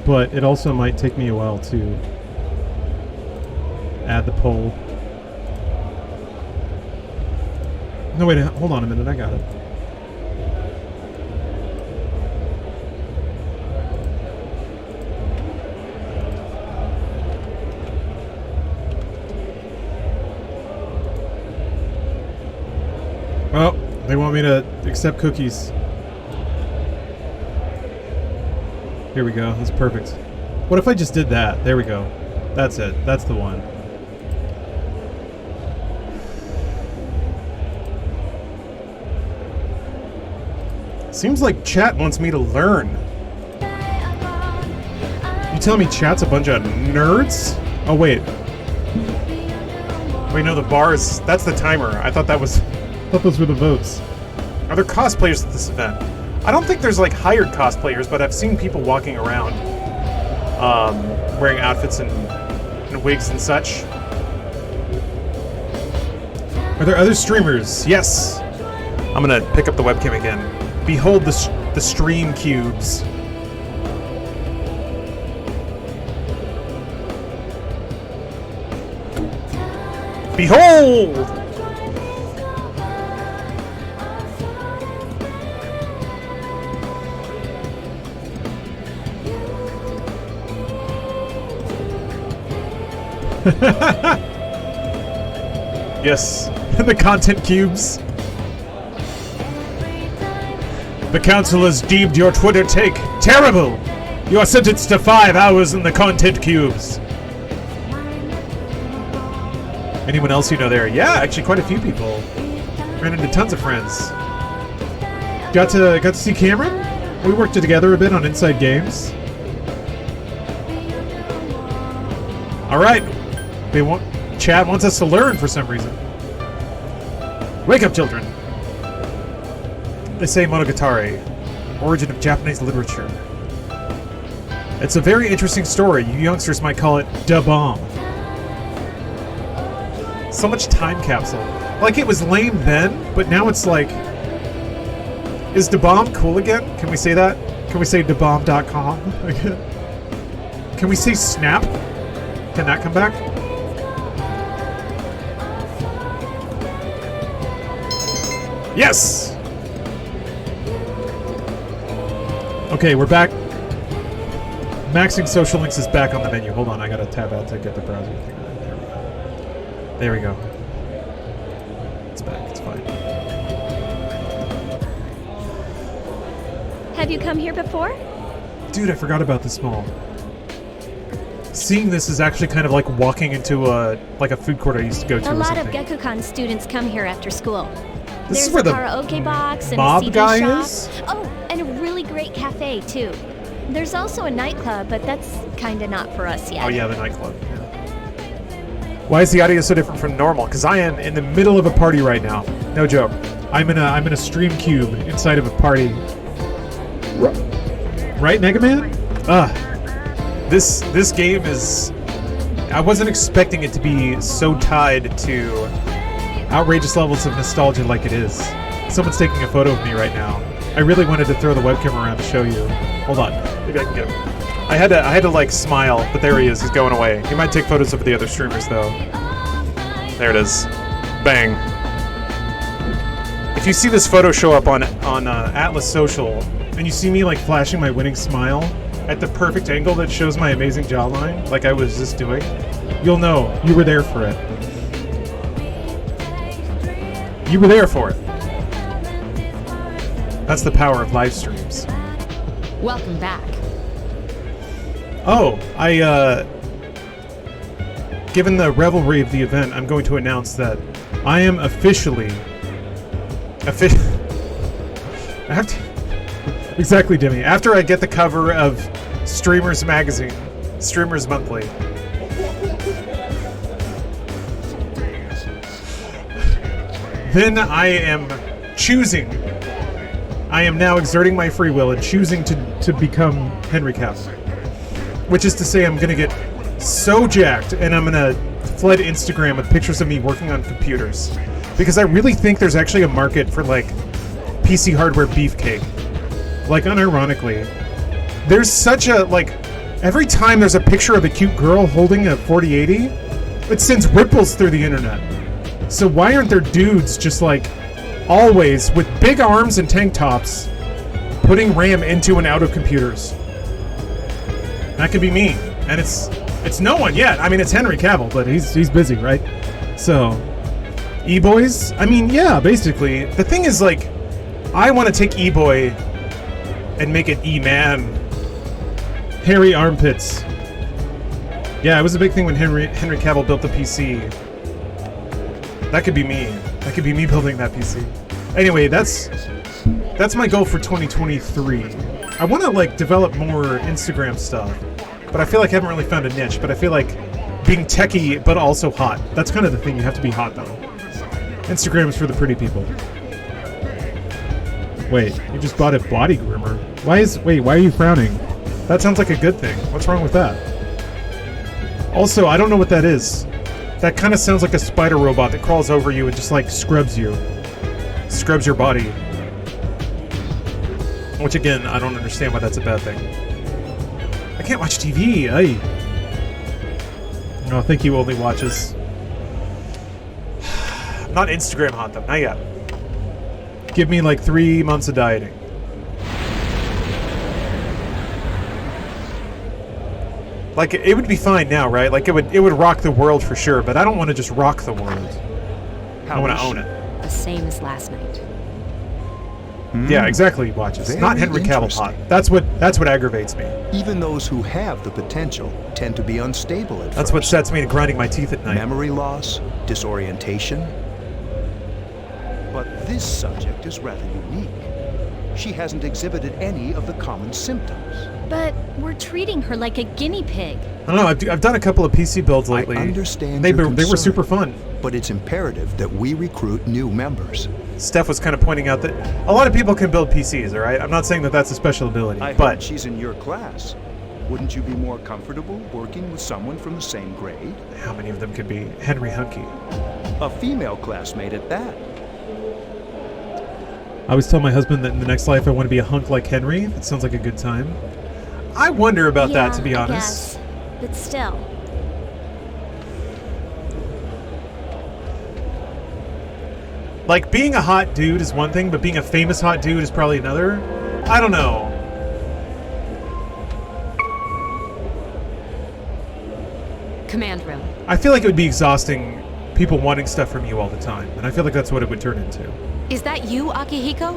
but it also might take me a while to add the poll. No, wait, hold on a minute, I got it. Oh, they want me to accept cookies. Here we go. That's perfect. What if I just did that? There we go. That's it. That's the one. Seems like chat wants me to learn. You telling me chat's a bunch of nerds? Oh, wait. Wait, no, the bars. That's the timer. I thought those were the votes. Are there cosplayers at this event? I don't think there's like hired cosplayers, but I've seen people walking around wearing outfits and wigs and such. Are there other streamers? Yes. I'm gonna pick up the webcam again. Behold the stream cubes. Behold! Yes, the content cubes. The council has deemed your Twitter take terrible. You are sentenced to 5 hours in the content cubes. Anyone else you know there? Yeah, actually quite a few people. Ran into tons of friends. Got to see Cameron? We worked together a bit on Inside Games. Alright. Chad wants us to learn for some reason. Wake up, children. They say Monogatari, origin of Japanese literature. It's a very interesting story. You youngsters might call it Da Bomb. So much time capsule. Like, it was lame then, but now it's like... Is Da Bomb cool again? Can we say that? Can we say dabomb.com again? Can we say Snap? Can that come back? Yes! Okay, we're back. Maxing social links is back on the menu. Hold on, I gotta tab out to get the browser thing. There we go. It's back, it's fine. Have you come here before? Dude, I forgot about this mall. Seeing this is actually kind of like walking into a food court I used to go to. A or lot of something. Gekukan students come here after school. This is There's where a the karaoke box and mob a CD guy shop. is? Oh, and a really great cafe too. There's also a nightclub, but that's kinda not for us yet. Oh yeah, the nightclub. Yeah. Why is the audio so different from normal? Because I am in the middle of a party right now. No joke. I'm in a stream cube inside of a party. Right, Mega Man? This game is... I wasn't expecting it to be so tied to outrageous levels of nostalgia like it is. Someone's taking a photo of me right now. I really wanted to throw the webcam around to show you. Hold on. Maybe I can get him. I had to like smile, but there he is. He's going away. He might take photos of the other streamers though. There it is. Bang. If you see this photo show up on Atlas Social, and you see me like flashing my winning smile at the perfect angle that shows my amazing jawline, like I was just doing, you'll know you were there for it. You were there for it. That's the power of live streams. Welcome back. Oh, given the revelry of the event, I'm going to announce that I am officially... Exactly, Demi. After I get the cover of Streamers Magazine, Streamers Monthly. Then I am choosing. I am now exerting my free will and choosing to become Henry Cavill. Which is to say, I'm gonna get so jacked and I'm gonna flood Instagram with pictures of me working on computers. Because I really think there's actually a market for like PC hardware beefcake. Like, unironically. There's such a, like, every time there's a picture of a cute girl holding a 4080, it sends ripples through the internet. So why aren't there dudes just like, always, with big arms and tank tops, putting RAM into and out of computers? That could be me. And it's no one yet. I mean, it's Henry Cavill, but he's busy, right? So, E-Boys? I mean, yeah, basically. The thing is, like, I want to take E-Boy and make it E-Man. Hairy armpits. Yeah, it was a big thing when Henry Cavill built the PC. That could be me. That could be me building that PC. Anyway, that's my goal for 2023. I want to like develop more Instagram stuff, but I feel like I haven't really found a niche. But I feel like being techie but also hot. That's kind of the thing. You have to be hot though. Instagram is for the pretty people. Wait, you just bought a body groomer. Why are you frowning? That sounds like a good thing. What's wrong with that? Also, I don't know what that is. That kind of sounds like a spider robot that crawls over you and just like scrubs you. Scrubs your body. Which again, I don't understand why that's a bad thing. I can't watch TV. Ay. No, I think he only watches. I'm not Instagram hot though, not yet. Give me like 3 months of dieting. Like, it would be fine now, right? Like, it would rock the world for sure, but I don't want to just rock the world. I want to own it. The same as last night. Yeah, exactly, he watches. Very Not Henry Cavill hot. That's what aggravates me. Even those who have the potential tend to be unstable at That's first. what sets me to grinding my teeth at night. Memory loss, disorientation. But this subject is rather unique. She hasn't exhibited any of the common symptoms. But we're treating her like a guinea pig. I don't know, I've done a couple of PC builds lately. I understand They your were concern, super fun. But it's imperative that we recruit new members. Steph was kind of pointing out that a lot of people can build PCs, alright? I'm not saying that that's a special ability, I but heard she's in your class. Wouldn't you be more comfortable working with someone from the same grade? How many of them could be Henry Hunky? A female classmate at that. I always tell my husband that in the next life I want to be a hunk like Henry. That sounds like a good time. I wonder about that, to be honest. I guess. But still. Like, being a hot dude is one thing, but being a famous hot dude is probably another. I don't know. Command room. I feel like it would be exhausting people wanting stuff from you all the time, and I feel like that's what it would turn into. Is that you, Akihiko?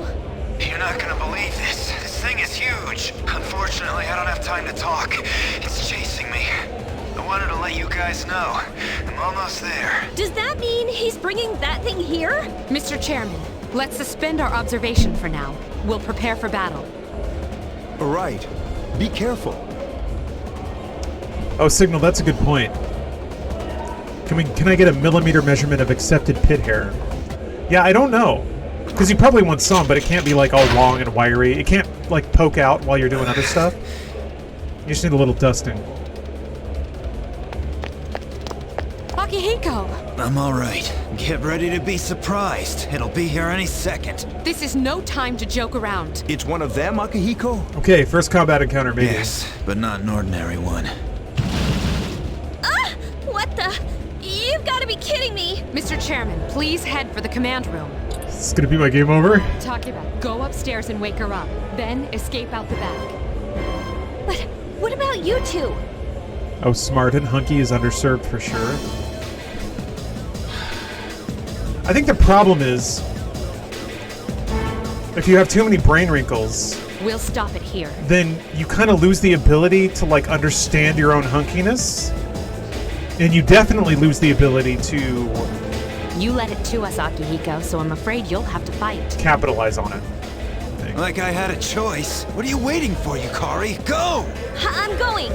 You're not gonna believe this. This thing is huge. Unfortunately, I don't have time to talk. It's chasing me. I wanted to let you guys know. I'm almost there. Does that mean he's bringing that thing here? Mr. Chairman, let's suspend our observation for now. We'll prepare for battle. Right. Be careful. Oh, Signal, that's a good point. Can I get a millimeter measurement of accepted pit hair? Yeah, I don't know. Because you probably want some, but it can't be like all long and wiry. It can't like poke out while you're doing other stuff. You just need a little dusting. Akihiko! I'm alright. Get ready to be surprised. It'll be here any second. This is no time to joke around. It's one of them, Akihiko? Okay, first combat encounter, maybe. Yes, but not an ordinary one. Ah! What the? You've got to be kidding me! Mr. Chairman, please head for the command room. Is this gonna be my game over? Takeba, go upstairs and wake her up. Then escape out the back. But what about you two? Oh, Smart and Hunky is underserved for sure. I think the problem is if you have too many brain wrinkles, We'll stop it here. then you kind of lose the ability to like understand your own hunkiness, and you definitely lose the ability to You led it to us, Akihiko, so I'm afraid you'll have to fight. capitalize on it. Like I had a choice. What are you waiting for, Yukari? Go! I'm going!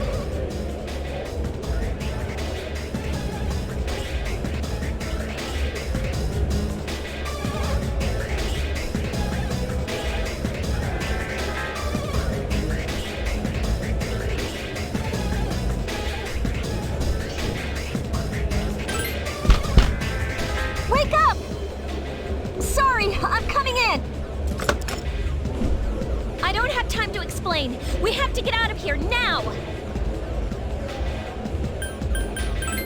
Wake up! Sorry, I'm coming in! I don't have time to explain. We have to get out of here now!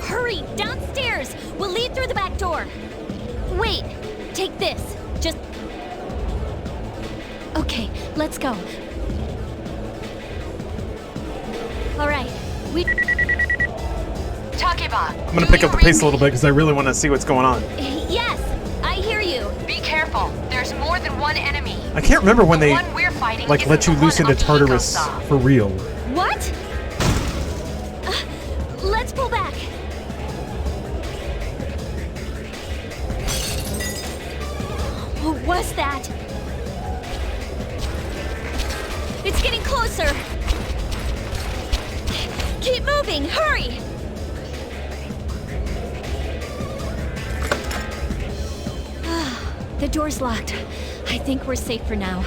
Hurry, downstairs! We'll lead through the back door. Wait, take this. Just... Okay, let's go. Alright, we... Takeba! I'm gonna pick up the pace a little bit because I really want to see what's going on. Yes, I hear you. Be careful. There's more than one enemy. I can't remember when The they one we're fighting like isn't let you the loose one into Akihiko Tartarus saw. for real. What? It's getting closer! Keep moving! Hurry! The door's locked. I think we're safe for now.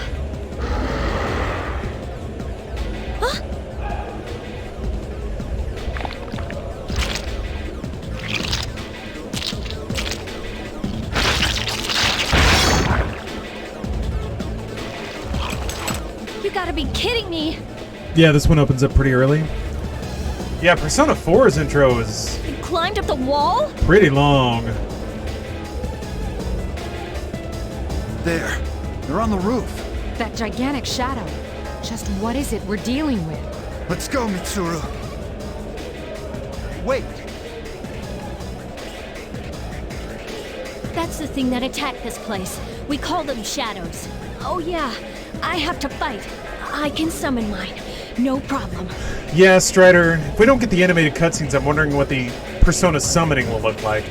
Huh? You gotta be kidding me! Yeah, this one opens up pretty early. Yeah, Persona 4's intro is You climbed up the wall? pretty long. There. They're on the roof. That gigantic shadow. Just what is it we're dealing with? Let's go, Mitsuru. Wait. That's the thing that attacked this place. We call them shadows. Oh yeah, I have to fight. I can summon mine. No problem. Yeah, Strider, if we don't get the animated cutscenes, I'm wondering what the Persona summoning will look like.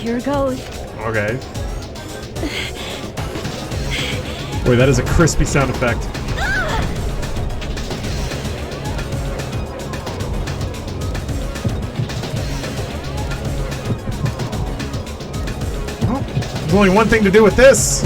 Here goes. Okay. Boy, that is a crispy sound effect. Well, there's only one thing to do with this.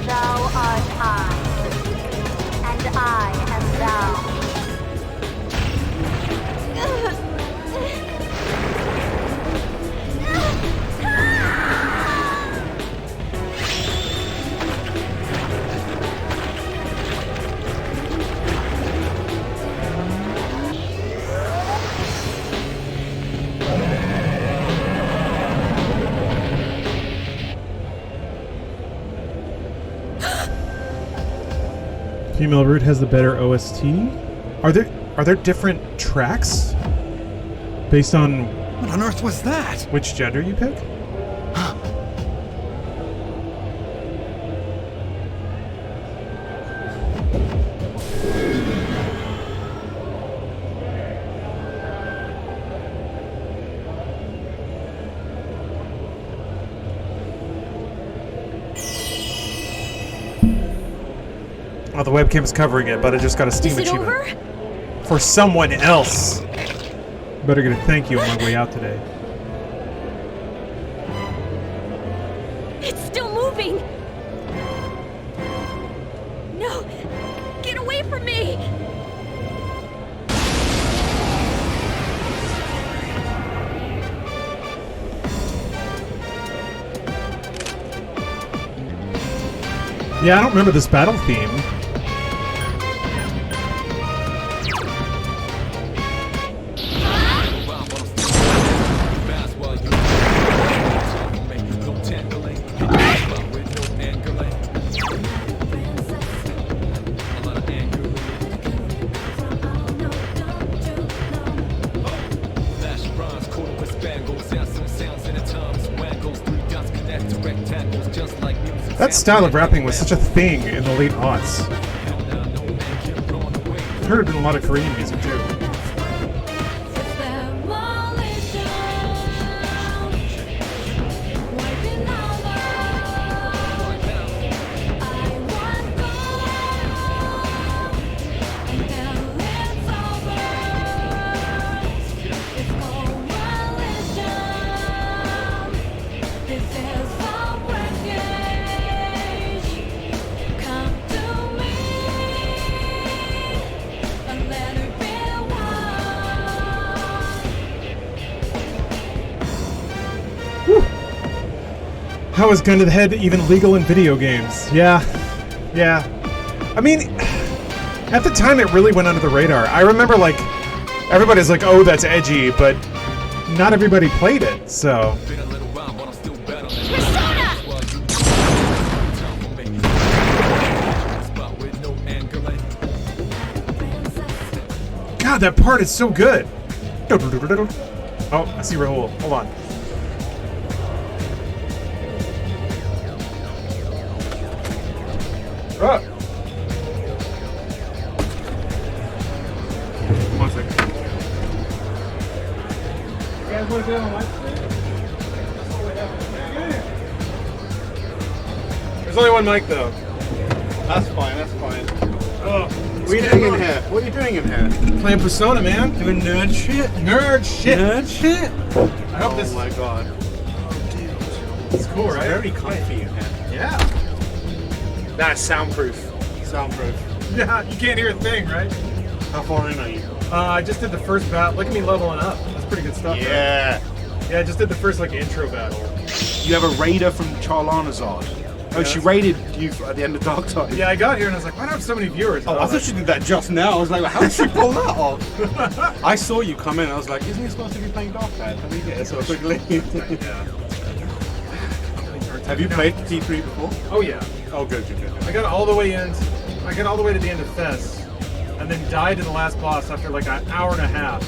Thou art I, and I am thou. Female Root has the better OST. Are there different tracks based on What on earth was that? which gender you pick? Oh, the webcam's covering it, but I just got a Steam Is it achievement. over? For someone else. Better get a thank you on my way out today. It's still moving! No! Get away from me! Yeah, I don't remember this battle theme. That style of rapping was such a thing in the late aughts. I heard it in a lot of Korean music too. How is gun to the head even legal in video games? Yeah. I mean, at the time it really went under the radar. I remember, like, everybody's like, oh, that's edgy, but not everybody played it, so. God, that part is so good. Oh, I see Rahul. Hold on. Oh. One second. You guys want to get on the live stream? There's only one mic though. That's fine, that's fine. Oh, What are you doing in here? What are you doing in here? Playing Persona, man. Doing nerd shit? Nerd shit. Nerd shit? I hope this. Oh my god. It's cool, right? Very comfy in here. Yeah. That's soundproof. Soundproof. Yeah, you can't hear a thing, right? How far in are you? I just did the first battle. Look at me leveling up. That's pretty good stuff. Yeah. Right? Yeah, I just did the first like intro battle. You have a raider from Charlanazard. Oh, she raided you at the end of Dark Tide. Yeah, I got here and I was like, why do I have so many viewers? Oh, I thought she did that just now. I was like, how did she pull that off? I saw you come in. I was like, isn't he supposed to be playing Dark Tide? How do you get it so quickly? Have you played T3 before? Oh yeah. Oh, good. I got all the way in. I got all the way to the end of Fez, and then died to the last boss after like an hour and a half.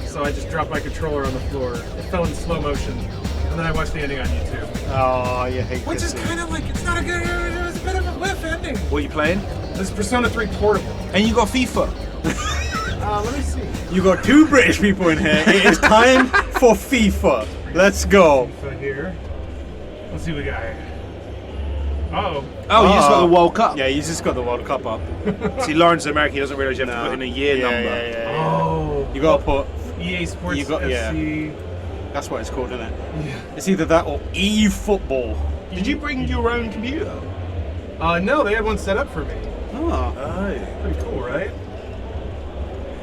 So I just dropped my controller on the floor. It fell in slow motion, and then I watched the ending on YouTube. Oh, you hate Which is kind of like, it's not a good, it was a bit of a whiff ending. What are you playing? This is Persona 3 Portable. And you got FIFA. Let me see. You got two British people in here. It is time for FIFA. Let's go. FIFA here. Let's see what we got here. Uh-oh. Oh, you just got the World Cup. Yeah, you just got the World Cup up. See, Lawrence in America, he doesn't realize you have to put in a year number. Yeah. Oh. You got to put EA Sports you got, FC. That's what it's called, isn't it? Yeah. It's either that or eFootball. Did you bring your own computer? No, they had one set up for me. Oh. Pretty cool, right?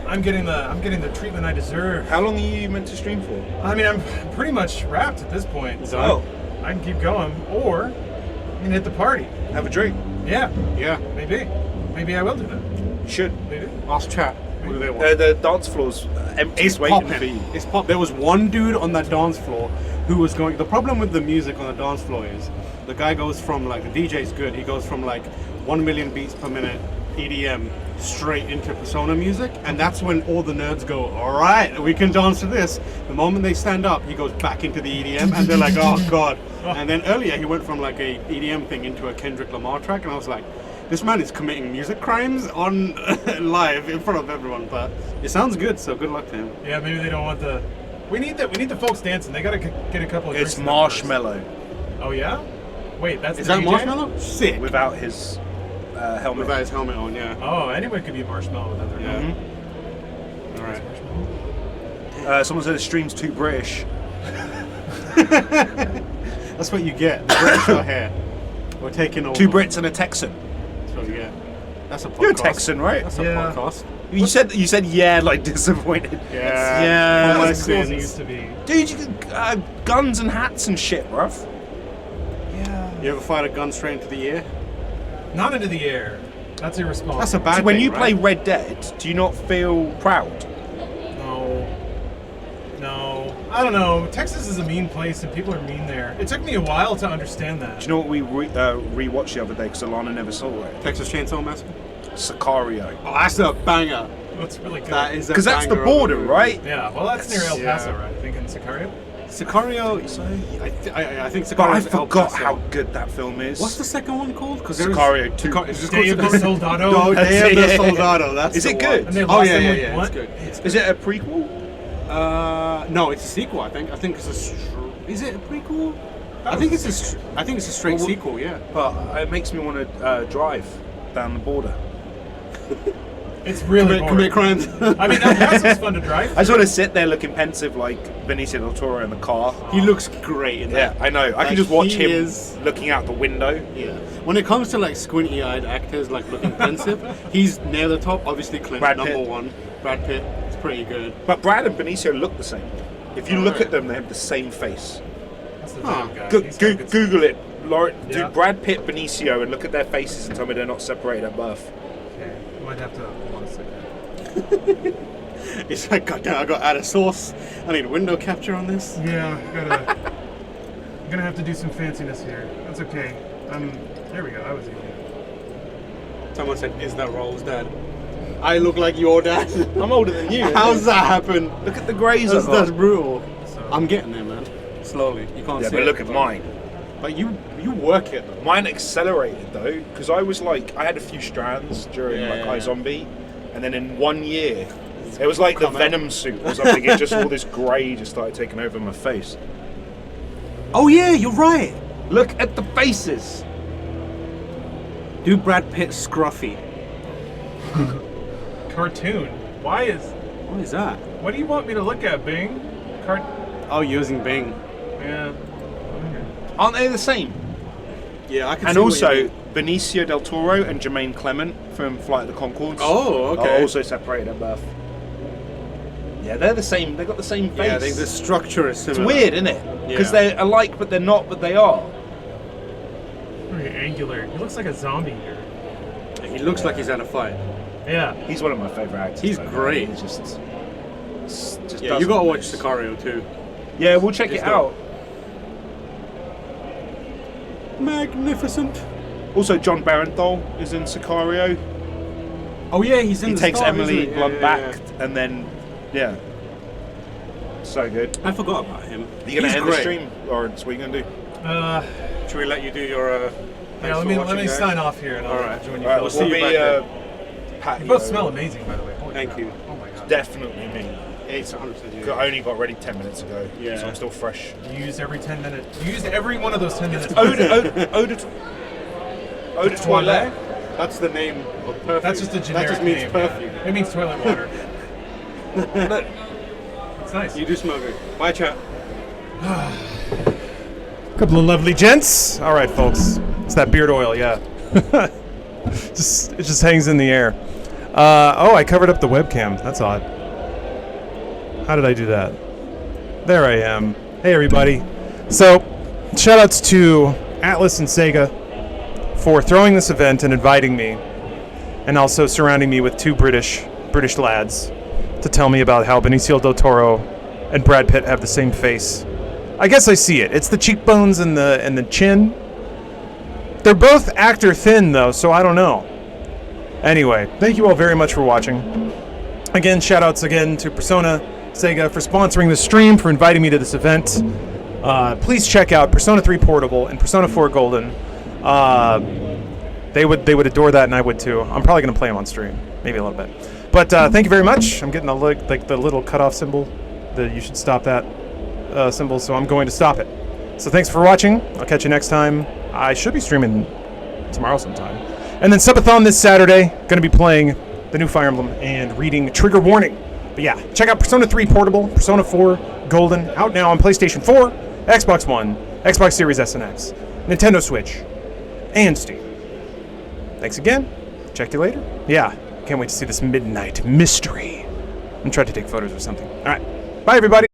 I'm getting the treatment I deserve. How long are you meant to stream for? I mean, I'm pretty much wrapped at this point. So Oh. I can keep going, or I can hit the party. Have a drink. Yeah. Yeah. Maybe. Maybe I will do that. You should. Maybe. Ask chat. What do they want? The dance floor's empty. It's waiting popping. for you. It's pop. There was one dude on that dance floor who was going. The problem with the music on the dance floor is the guy goes from like the DJ's good. He goes from like 1 million beats per minute EDM straight into Persona music, and that's when all the nerds go, all right, we can dance to this. The moment they stand up, he goes back into the EDM, and they're like, oh god. And then earlier he went from like a EDM thing into a Kendrick Lamar track, and I was like, this man is committing music crimes on live in front of everyone. But it sounds good, so good luck to him. Yeah, maybe they don't want the. We need the folks dancing. They gotta get a couple of. It's drinks in them Marshmallow. first. Oh yeah. Wait, that's Is the that DJ? Marshmallow? Sick. Without his helmet. Without his helmet on, yeah. Oh, anyone could be Marshmallow without their helmet. All right. Someone said the stream's too British. That's what you get. The British are here. We're taking over. Two Brits and a Texan. That's what you get. That's a podcast. You're a Texan, right? That's a Yeah. podcast. You said yeah, like disappointed. Yeah. Not My as cool as it sins. used to be. Dude, you can, guns and hats and shit, bruv. Yeah. You ever fired a gun straight into the ear? Not into the air. That's irresponsible. That's a bad So when thing, you play right? Red Dead, do you not feel proud? No. I don't know. Texas is a mean place and people are mean there. It took me a while to understand that. Do you know what we rewatched the other day because Alana never saw it? Texas Chainsaw Massacre? Sicario. Oh, that's a banger. That's really good. That is a Because that's the banger of a border, movie. right? Yeah, well, that's near El Yeah. Paso, right? I think in Sicario. Sicario, I think Sicario. But I is El forgot Paso. how good that film is. What's the second one called? Because Sicario 2. It's just Day of called the Soldado. No, That's Day of the it. Soldado. That's Is the it good? one. And they Oh lost yeah, him yeah, with yeah. what? It's good. It's Is it a prequel? No, it's a sequel. I think it's a. Is it a prequel? I think it's a straight Well, sequel. Yeah. But it makes me want to drive down the border. It's really Commit crimes. I mean, El Paso's fun to drive. I just want to sit there looking pensive like Benicio del Toro in the car. He looks great in that. Yeah, I know. I Like, can just watch he him is- looking out the window. Yeah. When it comes to like squinty-eyed actors like looking pensive, he's near the top. Obviously, Clint Brad number Pitt. one. Brad Pitt. It's pretty good. But Brad and Benicio look the same. If you Oh, look right. at them, they have the same face. That's the Huh. damn guy. He's got good Google it. Lauren, Yeah. do Brad Pitt, Benicio, and look at their faces and tell me they're not separated at birth. Okay, might have to hold on a second. It's like, goddamn, I got to add a source. I need window capture on this. Yeah, I'm gonna have to do some fanciness here. That's okay. There we go. I was easy. Someone said, "Is that Rolls dad?" I look like your dad. I'm older than you. How's that happen? Look at the greys That's I've got. brutal. So, I'm getting there, man. Slowly. You can't Yeah, see but it. look at mine. But you work it though. Mine accelerated though, because I had a few strands during like iZombie, and then in 1 year, it was like the Venom suit or something. It just all this grey just started taking over my face. Oh yeah, you're right. Look at the faces. Do Brad Pitt scruffy. Cartoon. What is that? What do you want me to look at, Bing? Oh, using Bing. Yeah. Aren't they the same? Yeah, I can. And see also, Benicio del Toro and Jermaine Clement from Flight of the Conchords. Oh, okay. Are also separated at birth. Yeah, they're the same. They got the same face. Yeah, the structure is similar. It's weird, isn't it? Because they're alike, but they're not. But they are. Very angular. He looks like a zombie here. He looks like he's had a fight. Yeah. He's one of my favorite actors. He's great. He just yeah, you gotta watch Sicario too. Yeah, we'll check it out. Magnificent. Also, John Barenthal is in Sicario. Oh yeah, he's in. He the takes start, Emily isn't he? Blunt Yeah, back, yeah. and then so good. I forgot about him. Are you gonna He's end great. the stream, Lawrence? What are you gonna do? Should we let you do your? Yeah, let me sign off here and I'll join you. All right, fellas. we'll see you back You both smell amazing, by the way. Holy Thank crap. you. Oh my god. Definitely me. It's 100% you. I only got ready 10 minutes ago, Yeah. so I'm still fresh. You used every 10 minutes. You used every one of those 10 minutes. Eau de toilette. That's the name of perfume. That's just a generic That just means name. perfume. It means toilet water. It's nice. You do smell good. Bye, chat. Couple of lovely gents. All right, folks. It's that beard oil, yeah. It just hangs in the air. Oh, I covered up the webcam. That's odd. How did I do that? There I am. Hey, everybody. So, shoutouts to Atlas and Sega for throwing this event and inviting me, and also surrounding me with two British lads to tell me about how Benicio del Toro and Brad Pitt have the same face. I guess I see it. It's the cheekbones and the chin. They're both actor thin though, so I don't know. Anyway, thank you all very much for watching. Again, shoutouts again to Persona Sega for sponsoring the stream, for inviting me to this event. Please check out Persona 3 Portable and Persona 4 Golden. They would adore that, and I would too. I'm probably gonna play them on stream, maybe a little bit. But thank you very much. I'm getting the little cutoff symbol. That you should stop that symbol, so I'm going to stop it. So thanks for watching. I'll catch you next time. I should be streaming tomorrow sometime. And then Subathon this Saturday. Going to be playing the new Fire Emblem and reading Trigger Warning. But yeah, check out Persona 3 Portable, Persona 4 Golden, out now on PlayStation 4, Xbox One, Xbox Series S and X, Nintendo Switch, and Steam. Thanks again. Check you later. Yeah, can't wait to see this Midnight Mystery. I'm trying to take photos or something. All right. Bye, everybody.